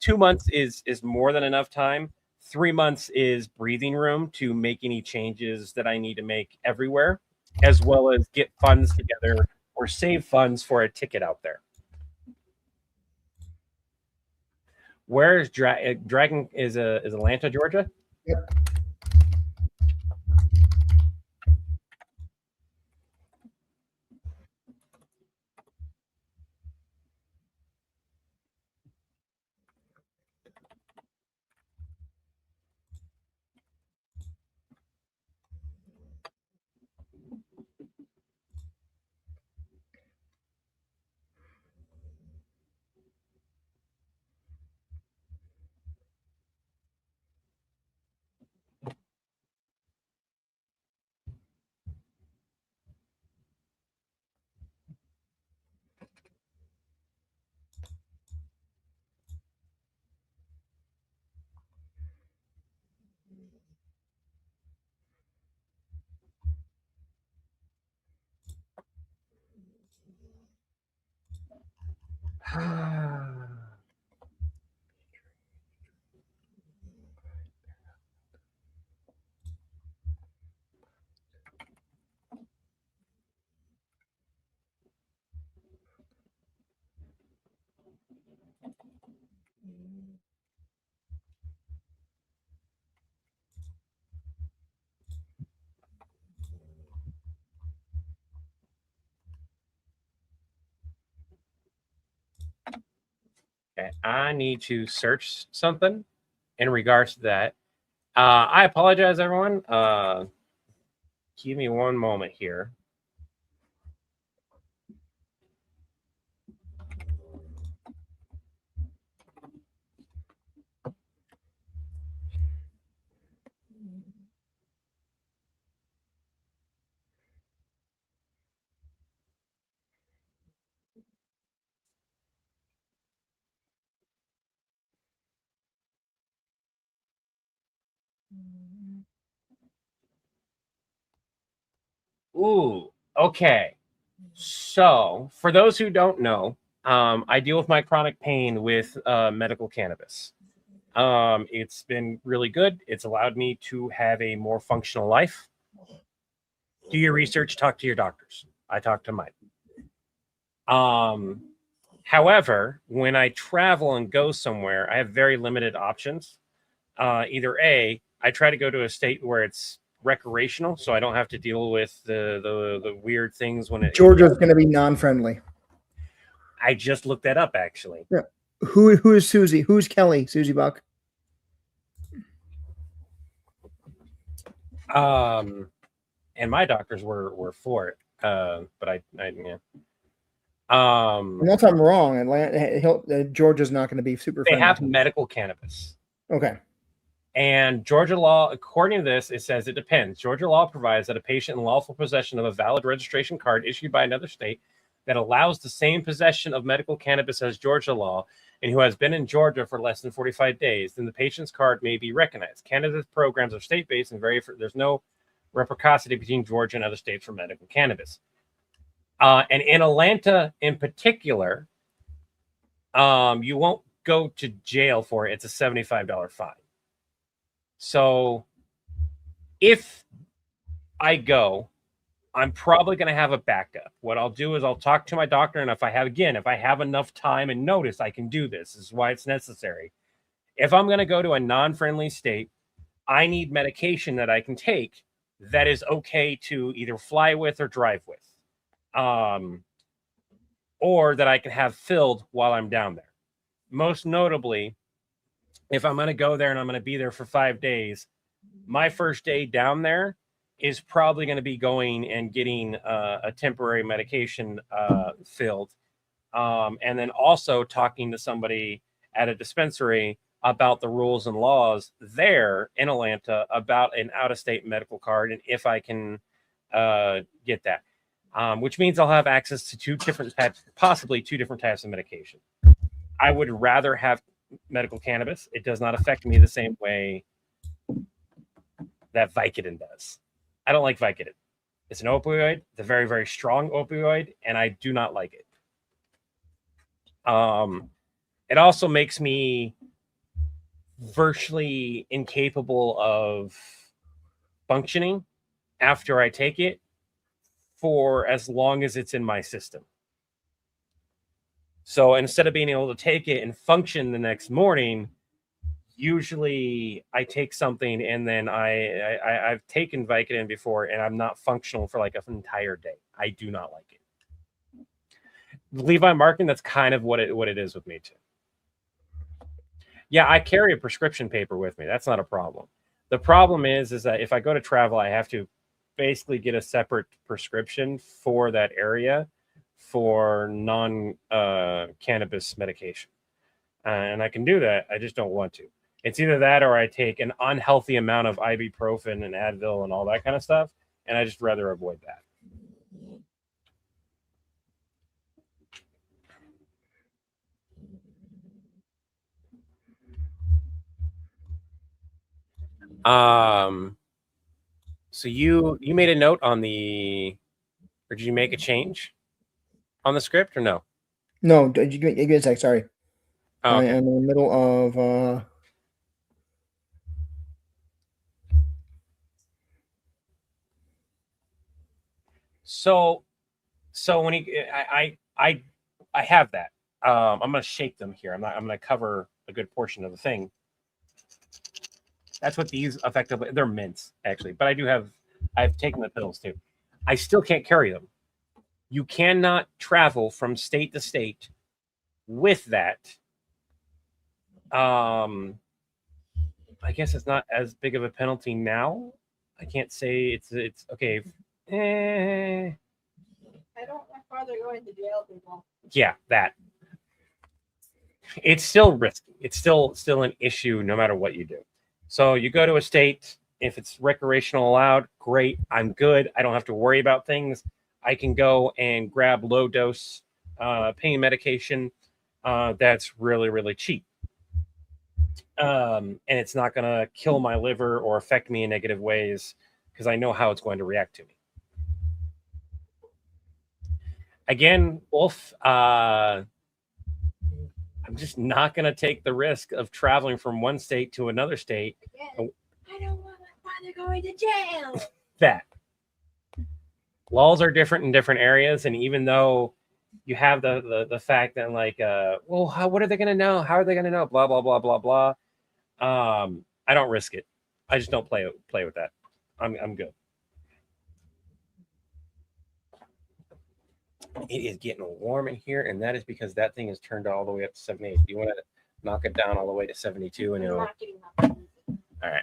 2 months is more than enough time. 3 months is breathing room to make any changes that I need to make everywhere, as well as get funds together or save funds for a ticket out there. Where is Dragon? Is Atlanta, Georgia? Yep. Okay, I need to search something in regards to that. I apologize, everyone. Give me one moment here. Ooh, okay. So, for those who don't know, I deal with my chronic pain with medical cannabis. It's been really good. It's allowed me to have a more functional life. Do your research, talk to your doctors. I talk to mine. However, when I travel and go somewhere, I have very limited options. Either A, I try to go to a state where it's recreational, so I don't have to deal with the weird things when it. Georgia's going to be non-friendly. I just looked that up actually. Yeah. Who is Susie? Who's Kelly? Susie Buck. And my doctors were for it. But I yeah. Unless I'm wrong, Georgia's not going to be super They friendly. have medical cannabis. Okay. And Georgia law, according to this, it says it depends. Georgia law provides that a patient in lawful possession of a valid registration card issued by another state that allows the same possession of medical cannabis as Georgia law and who has been in Georgia for less than 45 days, then the patient's card may be recognized. Canada's programs are state-based and there's no reciprocity between Georgia and other states for medical cannabis. And in Atlanta in particular, you won't go to jail for it. It's a $75 fine. So if I go, I'm probably going to have a backup. What I'll do is I'll talk to my doctor, and if I have enough time and notice, I can do this. This is why it's necessary. If I'm going to go to a non-friendly state, I need medication that I can take that is okay to either fly with or drive with, or that I can have filled while I'm down there. Most notably, if I'm going to go there and I'm going to be there for 5 days, my first day down there is probably going to be going and getting a temporary medication filled. And then also talking to somebody at a dispensary about the rules and laws there in Atlanta about an out-of-state medical card and if I can get that. Which means I'll have access to possibly two different types of medication. I would rather have medical cannabis. It does not affect me the same way that Vicodin does. I don't like Vicodin. It's an opioid. It's a very, very strong opioid, and I do not like it. It also makes me virtually incapable of functioning after I take it for as long as it's in my system. So instead of being able to take it and function the next morning, usually I take something and then I've taken Vicodin before and I'm not functional for like an entire day. I do not like it. Levi Markin, that's kind of what it is with me too. Yeah, I carry a prescription paper with me. That's not a problem. The problem is that if I go to travel, I have to basically get a separate prescription for that area for non-cannabis medication. And I can do that. I just don't want to. It's either that or I take an unhealthy amount of ibuprofen and Advil and all that kind of stuff. And I just rather avoid that. So you made a note on the, or did you make a change on the script or no? No, give me a sec. Sorry. Oh, okay. I am in the middle of. So when I have that. I'm gonna shake them here. I'm gonna cover a good portion of the thing. That's what these effectively, they're mints actually, but I've taken the pills too. I still can't carry them. You cannot travel from state to state with that. I guess it's not as big of a penalty now. I can't say it's okay. I don't want father going to jail people. Yeah, that. It's still risky. It's still an issue no matter what you do. So you go to a state, if it's recreational allowed, great. I'm good. I don't have to worry about things. I can go and grab low dose pain medication that's really, really cheap. And it's not going to kill my liver or affect me in negative ways because I know how it's going to react to me. Again, Wolf, I'm just not going to take the risk of traveling from one state to another state. Again, I don't want my father going to jail. That laws are different in different areas, and even though you have the fact that like, well, what are they going to know? How are they going to know? Blah blah blah blah blah. I don't risk it. I just don't play with that. I'm good. It is getting warm in here, and that is because that thing is turned all the way up to 78. You want to knock it down all the way to 72, and it'll. All right.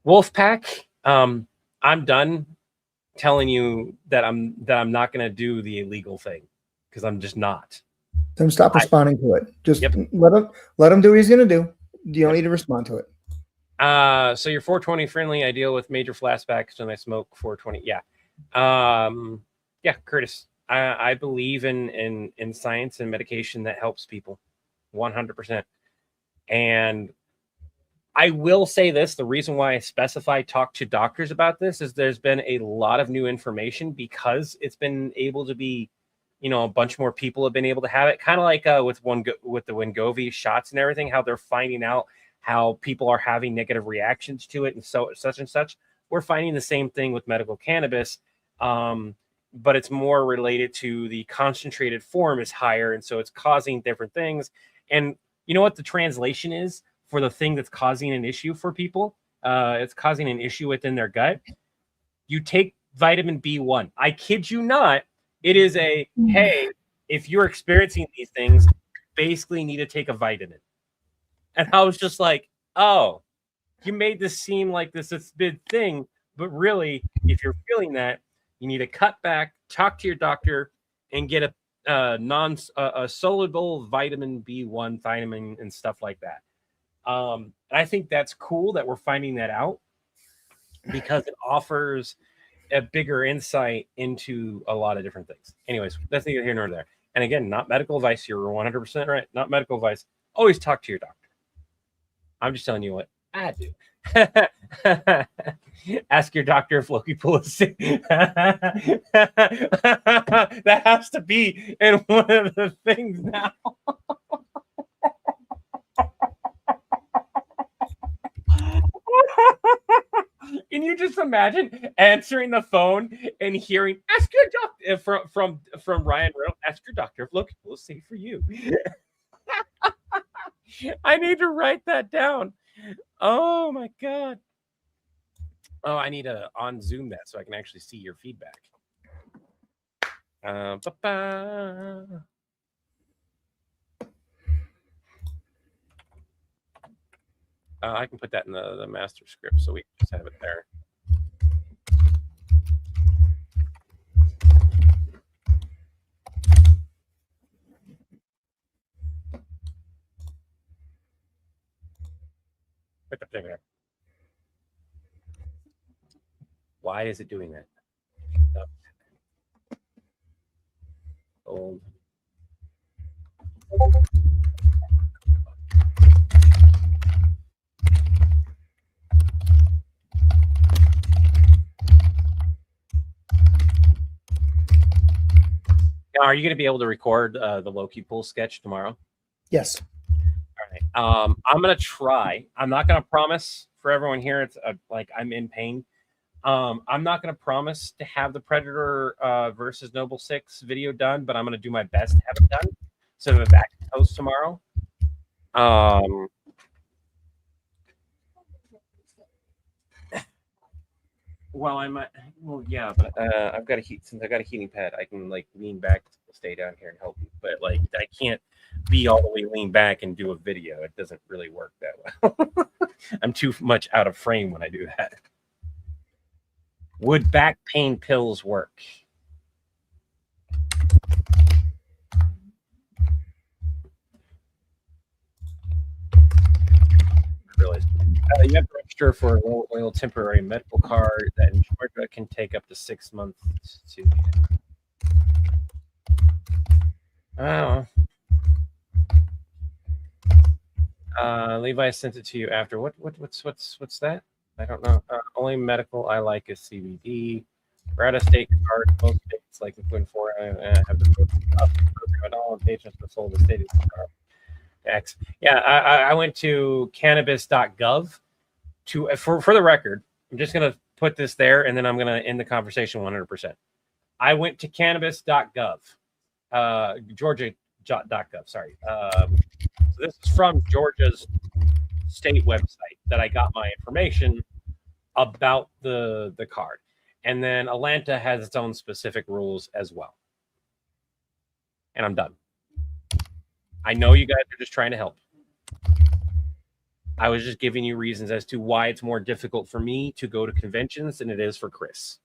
Wolfpack, I'm done telling you that I'm not going to do the illegal thing because I'm just not. Then stop responding to it. Just let him do what he's going to do. You don't need to respond to it. So you're 420 friendly. I deal with major flashbacks when I smoke 420. Yeah. Yeah, Curtis, I believe in science and medication that helps people 100%. And I will say this, the reason why I specify talk to doctors about this is there's been a lot of new information because it's been able to be, a bunch more people have been able to have it. Kind of like with the Wegovy shots and everything, how they're finding out how people are having negative reactions to it and such and such. We're finding the same thing with medical cannabis. But it's more related to the concentrated form is higher. And so it's causing different things. And you know what the translation is for the thing that's causing an issue for people? It's causing an issue within their gut. You take vitamin B1. I kid you not. It is hey, if you're experiencing these things, you basically need to take a vitamin. And I was just like, oh, you made this seem like this big thing. But really, if you're feeling that, you need to cut back, talk to your doctor, and get a soluble vitamin B1 vitamin and stuff like that. I think that's cool that we're finding that out because it offers a bigger insight into a lot of different things. Anyways, that's neither here nor there. And again, not medical advice. You're 100% right. Not medical advice. Always talk to your doctor. I'm just telling you what I do. Ask your doctor if Lokipool is sick. That has to be in one of the things now. Can you just imagine answering the phone and hearing "Ask your doctor" from Ryan Riddle? Ask your doctor if Lokipool is safe for you. I need to write that down. Oh my god. Oh, I need to on Zoom that so I can actually see your feedback. I can put that in the master script so we can just have it there. Put that thing there. Why is it doing that? Old. Now, are you going to be able to record the Lokipool sketch tomorrow? Yes. All right. I'm going to try. I'm not going to promise for everyone here. It's like I'm in pain. I'm not going to promise to have the Predator versus Noble 6 video done, but I'm going to do my best to have it done. So I'm back to post tomorrow. Well, I might. Well, yeah, but I've got since I got a heating pad, I can like lean back, stay down here, and help you. But like, I can't be all the way lean back and do a video. It doesn't really work that well. I'm too much out of frame when I do that. Would back pain pills work? You have to register for a low oil temporary medical card that in Georgia can take up to 6 months to get. Oh. Levi sent it to you after. What's that? I don't know. Only medical I like is CBD. We're at a state card. Most states like Liquid 4 have the program. All patients are sold the state X. Yeah, I went to cannabis.gov for the record. I'm just gonna put this there, and then I'm gonna end the conversation 100%. I went to cannabis.gov, Georgia.gov. Sorry. So this is from Georgia's state website that I got my information about the card. And then Atlanta has its own specific rules as well. And I'm done. I know you guys are just trying to help. I was just giving you reasons as to why it's more difficult for me to go to conventions than it is for Chris.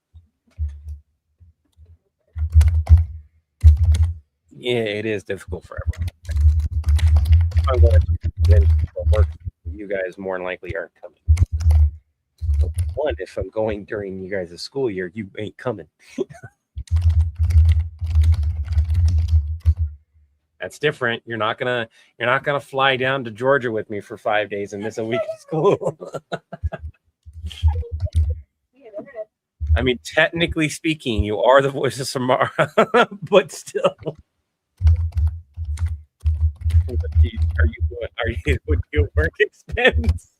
Yeah, it is difficult for everyone. If I'm going to work, you guys more than likely aren't coming. One, if I'm going during you guys' school year, you ain't coming. That's different. You're not gonna fly down to Georgia with me for 5 days and miss a week of school. I mean, technically speaking, you are the voice of Samara, but still. Are you with your work expense?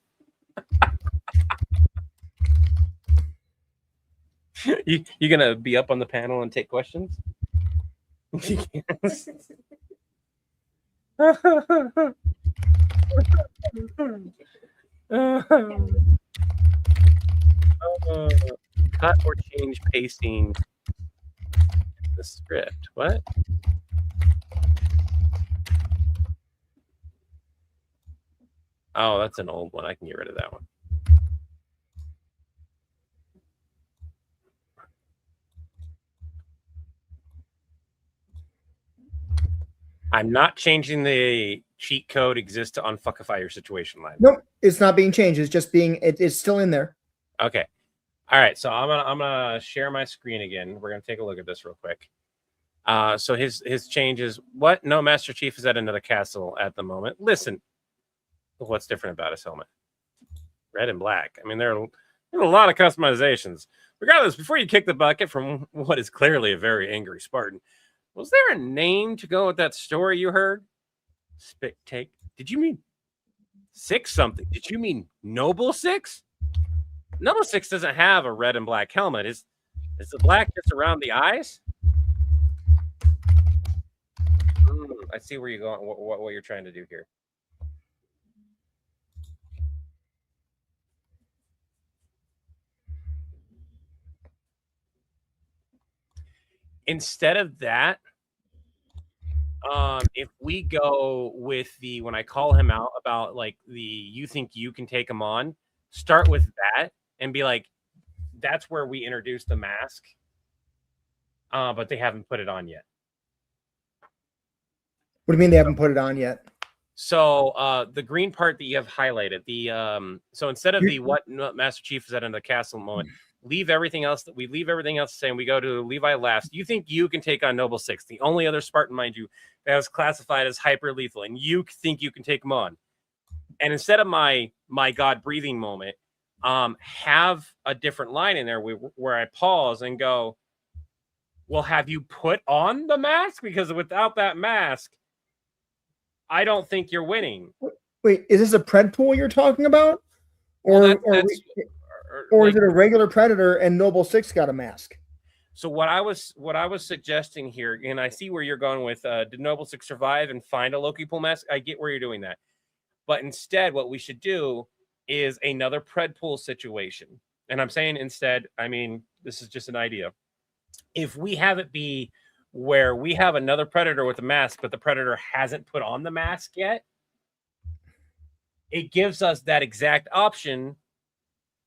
You gonna be up on the panel and take questions? Yes. Cut or change pacing in the script. What? Oh, that's an old one. I can get rid of that one. I'm not changing the cheat code exists to unfuckify your situation line. Nope, it's not being changed. It's just it's still in there. Okay. All right. So I'm gonna share my screen again. We're gonna take a look at this real quick. So his changes. What? No, Master Chief is at another castle at the moment. Listen, what's different about his helmet? Red and black. I mean, there are a lot of customizations. Regardless, before you kick the bucket from what is clearly a very angry Spartan, was there a name to go with that story you heard? Take. Did you mean 6 something? Did you mean Noble 6? Noble 6 doesn't have a red and black helmet. Is the black just around the eyes? I see where you're going. What you're trying to do here. Instead of that, if we go with the when I call him out about like you think you can take him on, start with that and be like, that's where we introduce the mask. But they haven't put it on yet. What do you mean they haven't put it on yet? So the green part that you have highlighted, so instead of the what Master Chief is at in the castle moment, leave everything else the same. We go to Levi last. You think you can take on Noble 6, the only other Spartan, mind you, that was classified as hyper lethal, and you think you can take him on. And instead of my God breathing moment, have a different line in there where I pause and go, well, have you put on the mask? Because without that mask, I don't think you're winning. Wait, is this a pred pool you're talking about? Or is it a regular Predator and Noble 6 got a mask? So what I was suggesting here, and I see where you're going with did Noble 6 survive and find a Lokipool mask? I get where you're doing that. But instead, what we should do is another pred pool situation. And I'm saying instead, I mean, this is just an idea. If we have it be where we have another Predator with a mask, but the Predator hasn't put on the mask yet, it gives us that exact option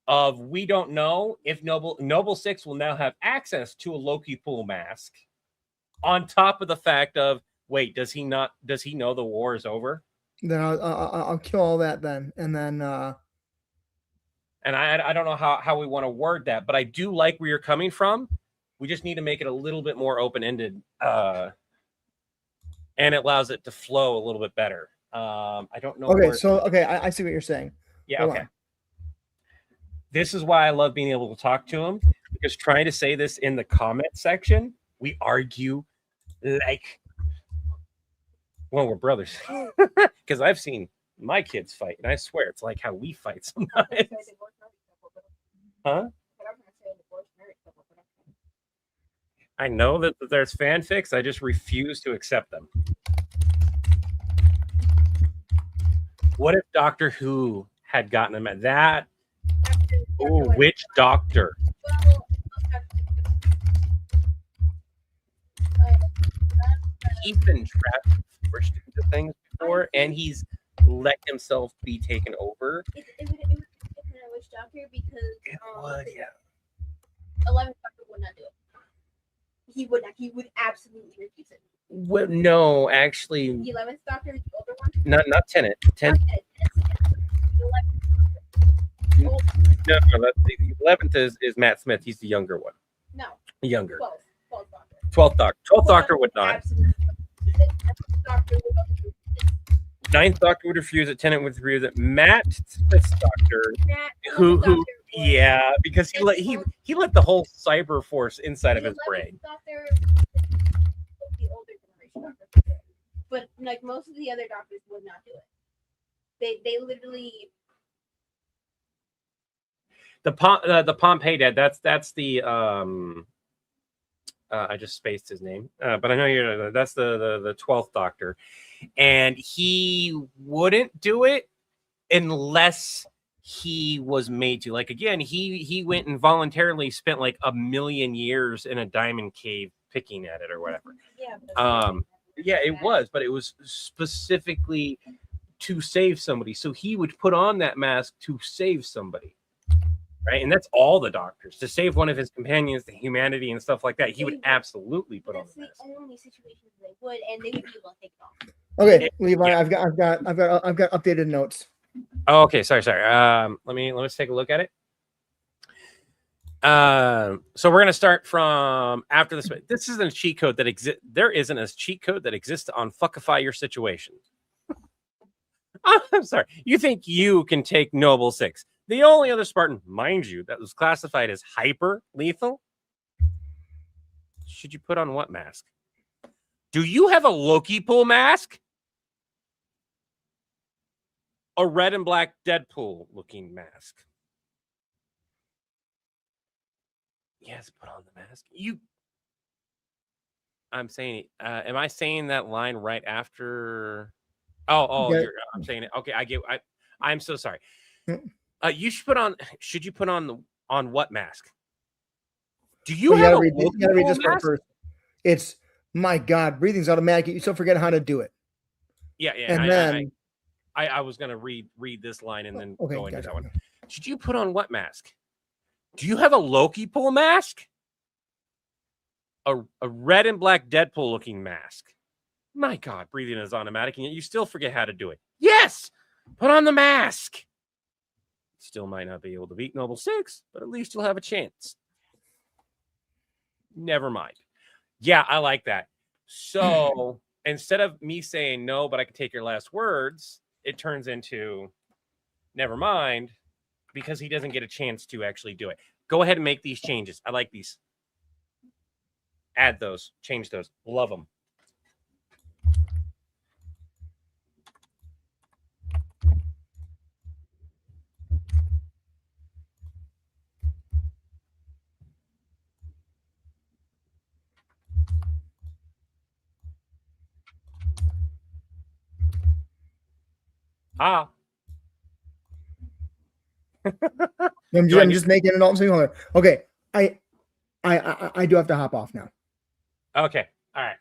of we don't know if Noble 6 will now have access to a Lokipool mask on top of the fact of, wait, does he know the war is over? Then I'll kill all that then. And then and I don't know how we want to word that, but I do like where you're coming from. We just need to make it a little bit more open-ended, and it allows it to flow a little bit better. I don't know. Okay, where... so I see what you're saying. Yeah. Hold Okay. on. This is why I love being able to talk to him, because trying to say this in the comment section, we argue like, well, we're brothers. Because I've seen my kids fight, and I swear it's like how we fight sometimes. Huh? I know that there's fanfics. I just refuse to accept them. What if Doctor Who had gotten him at that? Oh, which doctor? He's been trapped, forced into things before, and he's let himself be taken over. It would depend on which doctor, because It would, yeah. 11th Doctor would not do it. He would not. He would absolutely refuse it. Well, no, actually, The 11th Doctor, the older one. not Tennant. Tennant. No, the 11th is Matt Smith. He's the younger one. No. The younger. 12th Doctor. 12th Doctor. 12th Doctor would not. Absolutely. 11th Doctor would not refuse it. 9th Doctor would refuse it. Tennant would refuse it. Matt Smith's Doctor, Matt, who 11th Doctor would. yeah, because he let the whole cyber force inside of his brain. Doctor, the older generation Doctor, but like most of the other doctors would not do it. They literally. The Pompeii dead. That's the I just spaced his name, but I know you're. That's the 12th Doctor, and he wouldn't do it unless he was made to. Like again, he went and voluntarily spent like 1,000,000 years in a diamond cave picking at it or whatever. Yeah. Yeah, it was, but it was specifically to save somebody. So he would put on that mask to save somebody. Right, and that's all the doctors, to save one of his companions, the humanity and stuff like that. He would absolutely put on the mask. That's the only situation they would, and they would be able to take it off. Okay, Levi, yeah. I've got updated notes. Oh, okay, sorry. Let me take a look at it. So we're gonna start from after this. This isn't a cheat code that exists. There isn't a cheat code that exists on Fuckify Your Situation. I'm sorry. You think you can take Noble 6? The only other Spartan, mind you, that was classified as hyper lethal. Should you put on what mask? Do you have a Lokipool mask? A red and black Deadpool looking mask? Yes, put on the mask. I'm saying, am I saying that line right after? Oh, Yeah. I'm saying it. Okay, I'm so sorry. You should put on. Should you put on what mask? Do you have you gotta read this part first. It's my God, breathing's automatic. You still forget how to do it. Yeah. And then I was gonna read this line and then go into that one. Should you put on what mask? Do you have a Lokipool mask? A red and black Deadpool looking mask. My God, breathing is automatic, and yet you still forget how to do it. Yes, put on the mask. Still might not be able to beat Noble 6, but at least you'll have a chance. Never mind. Yeah, I like that. So instead of me saying no, but I can take your last words, it turns into never mind, because he doesn't get a chance to actually do it. Go ahead and make these changes. I like these. Add those. Change those. Love them. I'm just making it all single. Okay, I do have to hop off now. Okay, all right.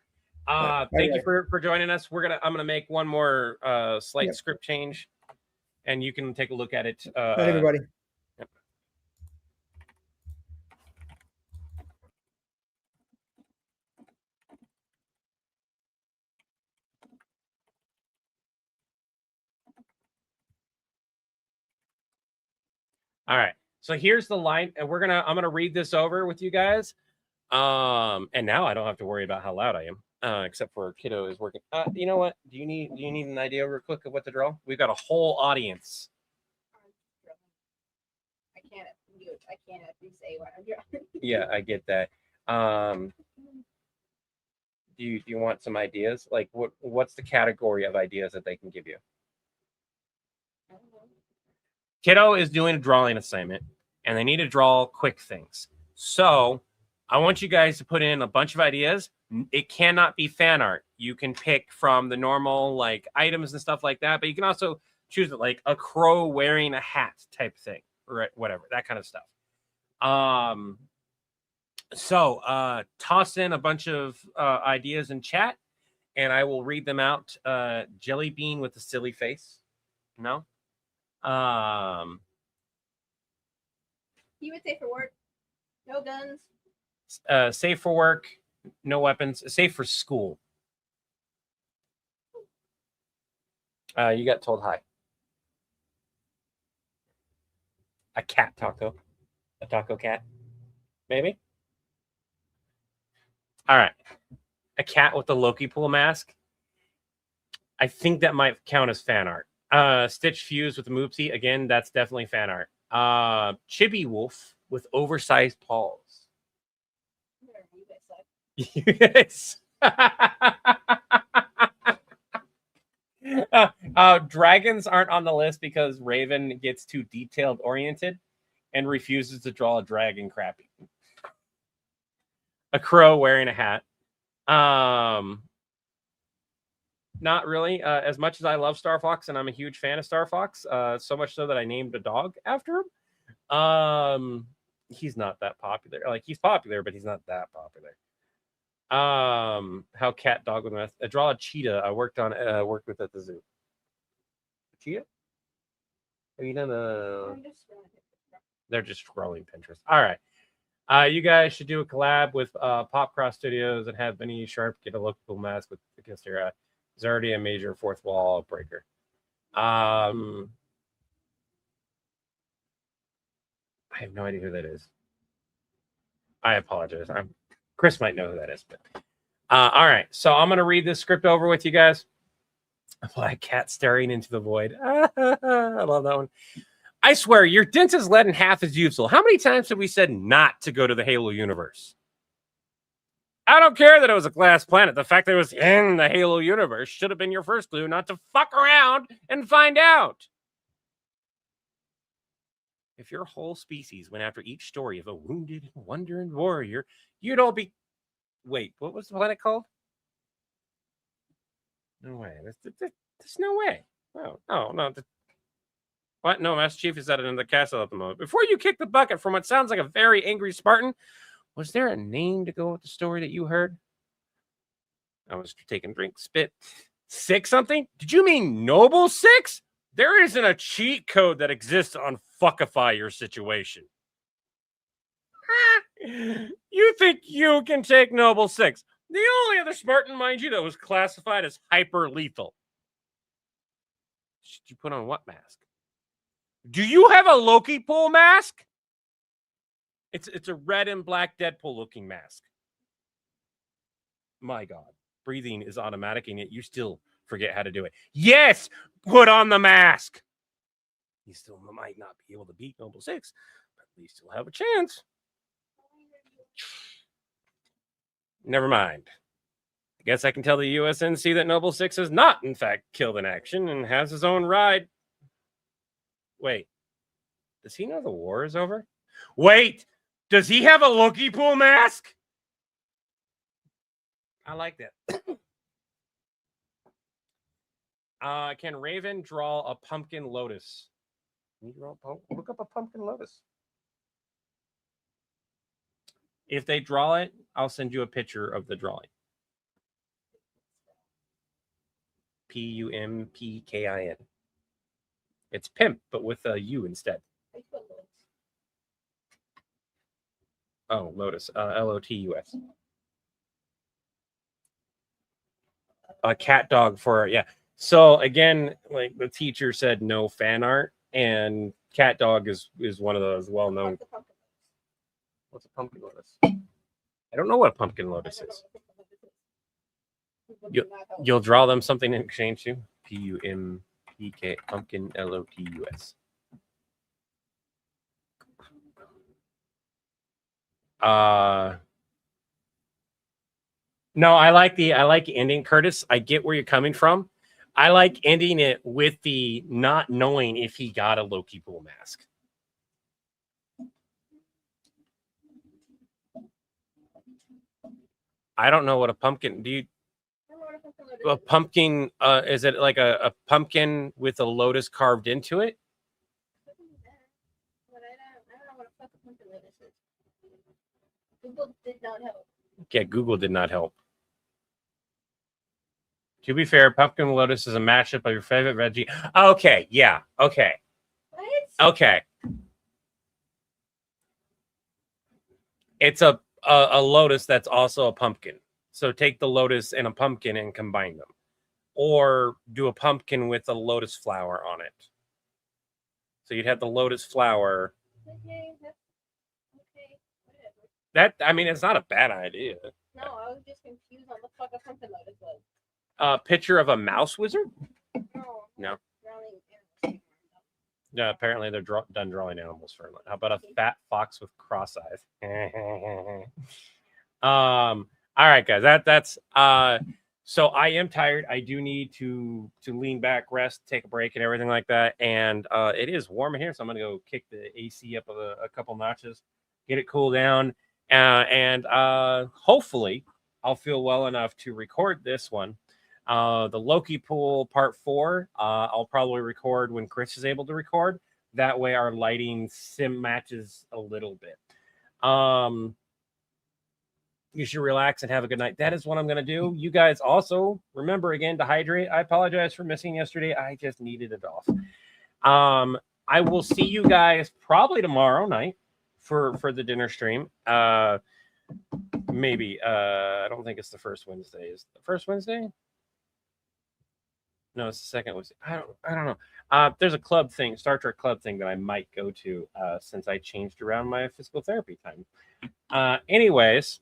Thank you for joining us. I'm gonna make one more slight script change, and you can take a look at it. Bye, everybody. Yep. All right. So here's the line, and I'm gonna read this over with you guys. And now I don't have to worry about how loud I am, except for Kiddo is working. You know what? Do you need an idea real quick of what to draw? We've got a whole audience. I can't mute. I can't actually say what I'm drawing. Yeah, I get that. Do you want some ideas? Like what's the category of ideas that they can give you? Kiddo is doing a drawing assignment, and they need to draw quick things. So I want you guys to put in a bunch of ideas. It cannot be fan art. You can pick from the normal like items and stuff like that, but you can also choose like a crow wearing a hat type thing, or whatever, that kind of stuff. So toss in a bunch of ideas in chat, and I will read them out. Jelly bean with a silly face. No. He would say for work, no guns. Safe for work, no weapons. Safe for school. You got told hi. A cat taco. A taco cat. Maybe. All right. A cat with a Lokipool mask. I think that might count as fan art. Stitch fused with a Moopsie. Again, that's definitely fan art. Chibi Wolf with oversized paws. Yes. Dragons aren't on the list because Raven gets too detailed oriented and refuses to draw a dragon crappy. A crow wearing a hat. Not really. As much as I love Star Fox and I'm a huge fan of Star Fox, so much so that I named a dog after him. He's not that popular. Like he's popular, but he's not that popular. How cat dog with meth. I draw a cheetah. I worked with at the zoo. A cheetah? Have you done a? They're just scrolling Pinterest. All right. You guys should do a collab with Pop Cross Studios and have Benny Sharp get a Lokipool mask with the Kistera. It's already a major fourth wall breaker. I have no idea who that is. I apologize. Chris might know who that is, but all right. So I'm gonna read this script over with you guys. A black cat staring into the void. I love that one. I swear, your dent is lead and half as useful. How many times have we said not to go to the Halo universe? I don't care that it was a glass planet. The fact that it was in the Halo universe should have been your first clue not to fuck around and find out. If your whole species went after each story of a wounded and wandering warrior, you'd all be... Wait, what was the planet called? No way. There's no way. Oh, no. What? No, Master Chief is at another castle at the moment. Before you kick the bucket from what sounds like a very angry Spartan, was there a name to go with the story that you heard? I was taking drink, spit. 6 something? Did you mean Noble 6? There isn't a cheat code that exists on Fuckify your situation. You think you can take Noble 6? The only other Spartan, mind you, that was classified as hyper lethal. Should you put on what mask? Do you have a Lokipool mask? It's a red and black Deadpool looking mask. My God. Breathing is automatic, and yet you still forget how to do it. Yes! Put on the mask! You still might not be able to beat Noble 6, but at least you'll have a chance. Never mind. I guess I can tell the USNC that Noble 6 is not, in fact, killed in action and has his own ride. Wait. Does he know the war is over? Wait! Does he have a Lokipool mask? I like that. Can Raven draw a pumpkin lotus? Can you draw look up a pumpkin lotus. If they draw it, I'll send you a picture of the drawing. Pumpkin. It's pimp, but with a U instead. Oh, lotus. Lotus. A cat dog for, yeah. So again, like the teacher said, no fan art, and cat dog is one of those well-known. What's a pumpkin lotus? I don't know what a pumpkin lotus I don't is. know what the fuck this is. Google You- did not help. You'll draw them something in exchange to PUMPK pumpkin LOTUS. No, I like ending, Curtis. I get where you're coming from. I like ending it with the not knowing if he got a Lokipool mask. I don't know what a pumpkin. Do you I don't know what a fucking lotus a is. pumpkin? Is it like a pumpkin with a lotus carved into it? But I don't know what a fucking pumpkin lotus is. Google did not help. Yeah, Google did not help. To be fair, pumpkin lotus is a mashup of your favorite veggie. Okay, yeah, okay, What? okay. It's a lotus that's also a pumpkin. So take the lotus and a pumpkin and combine them, or do a pumpkin with a lotus flower on it. So you'd have the lotus flower. Okay, that's okay. Whatever. That, I mean, it's not a bad idea. No, I was just confused on the fuck a pumpkin lotus was. Picture of a mouse wizard. No. No. Drawing animals. Yeah, apparently they're done drawing animals for him. How about a fat fox with cross eyes? All right, guys. That's so I am tired. I do need to lean back, rest, take a break, and everything like that. And it is warm in here, so I'm gonna go kick the AC up a couple notches, get it cooled down, and hopefully I'll feel well enough to record this one. The Lokipool Part 4, I'll probably record when Chris is able to record. That way our lighting sim matches a little bit. You should relax and have a good night. That is what I'm going to do. You guys also remember again to hydrate. I apologize for missing yesterday. I just needed it off. I will see you guys probably tomorrow night for the dinner stream. Maybe. I don't think it's the first Wednesday. Is it the first Wednesday? No, it's the second Wednesday. I don't know. There's a club thing, Star Trek club thing that I might go to since I changed around my physical therapy time. Anyways,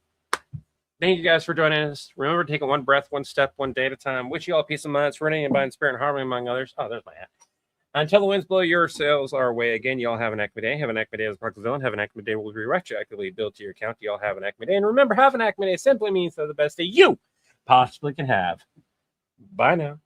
thank you guys for joining us. Remember to take it one breath, one step, one day at a time. Wish you all peace of mind, serenity, and body, spirit, and harmony among others. Oh, there's my hat. Until the winds blow your sails our way again, you all have an Acme Day. Have an Acme Day as a Park Villain. Have an Acme Day will be retroactively billed to your account. You all have an Acme Day. And remember, have an Acme Day simply means they're the best day you possibly can have. Bye now.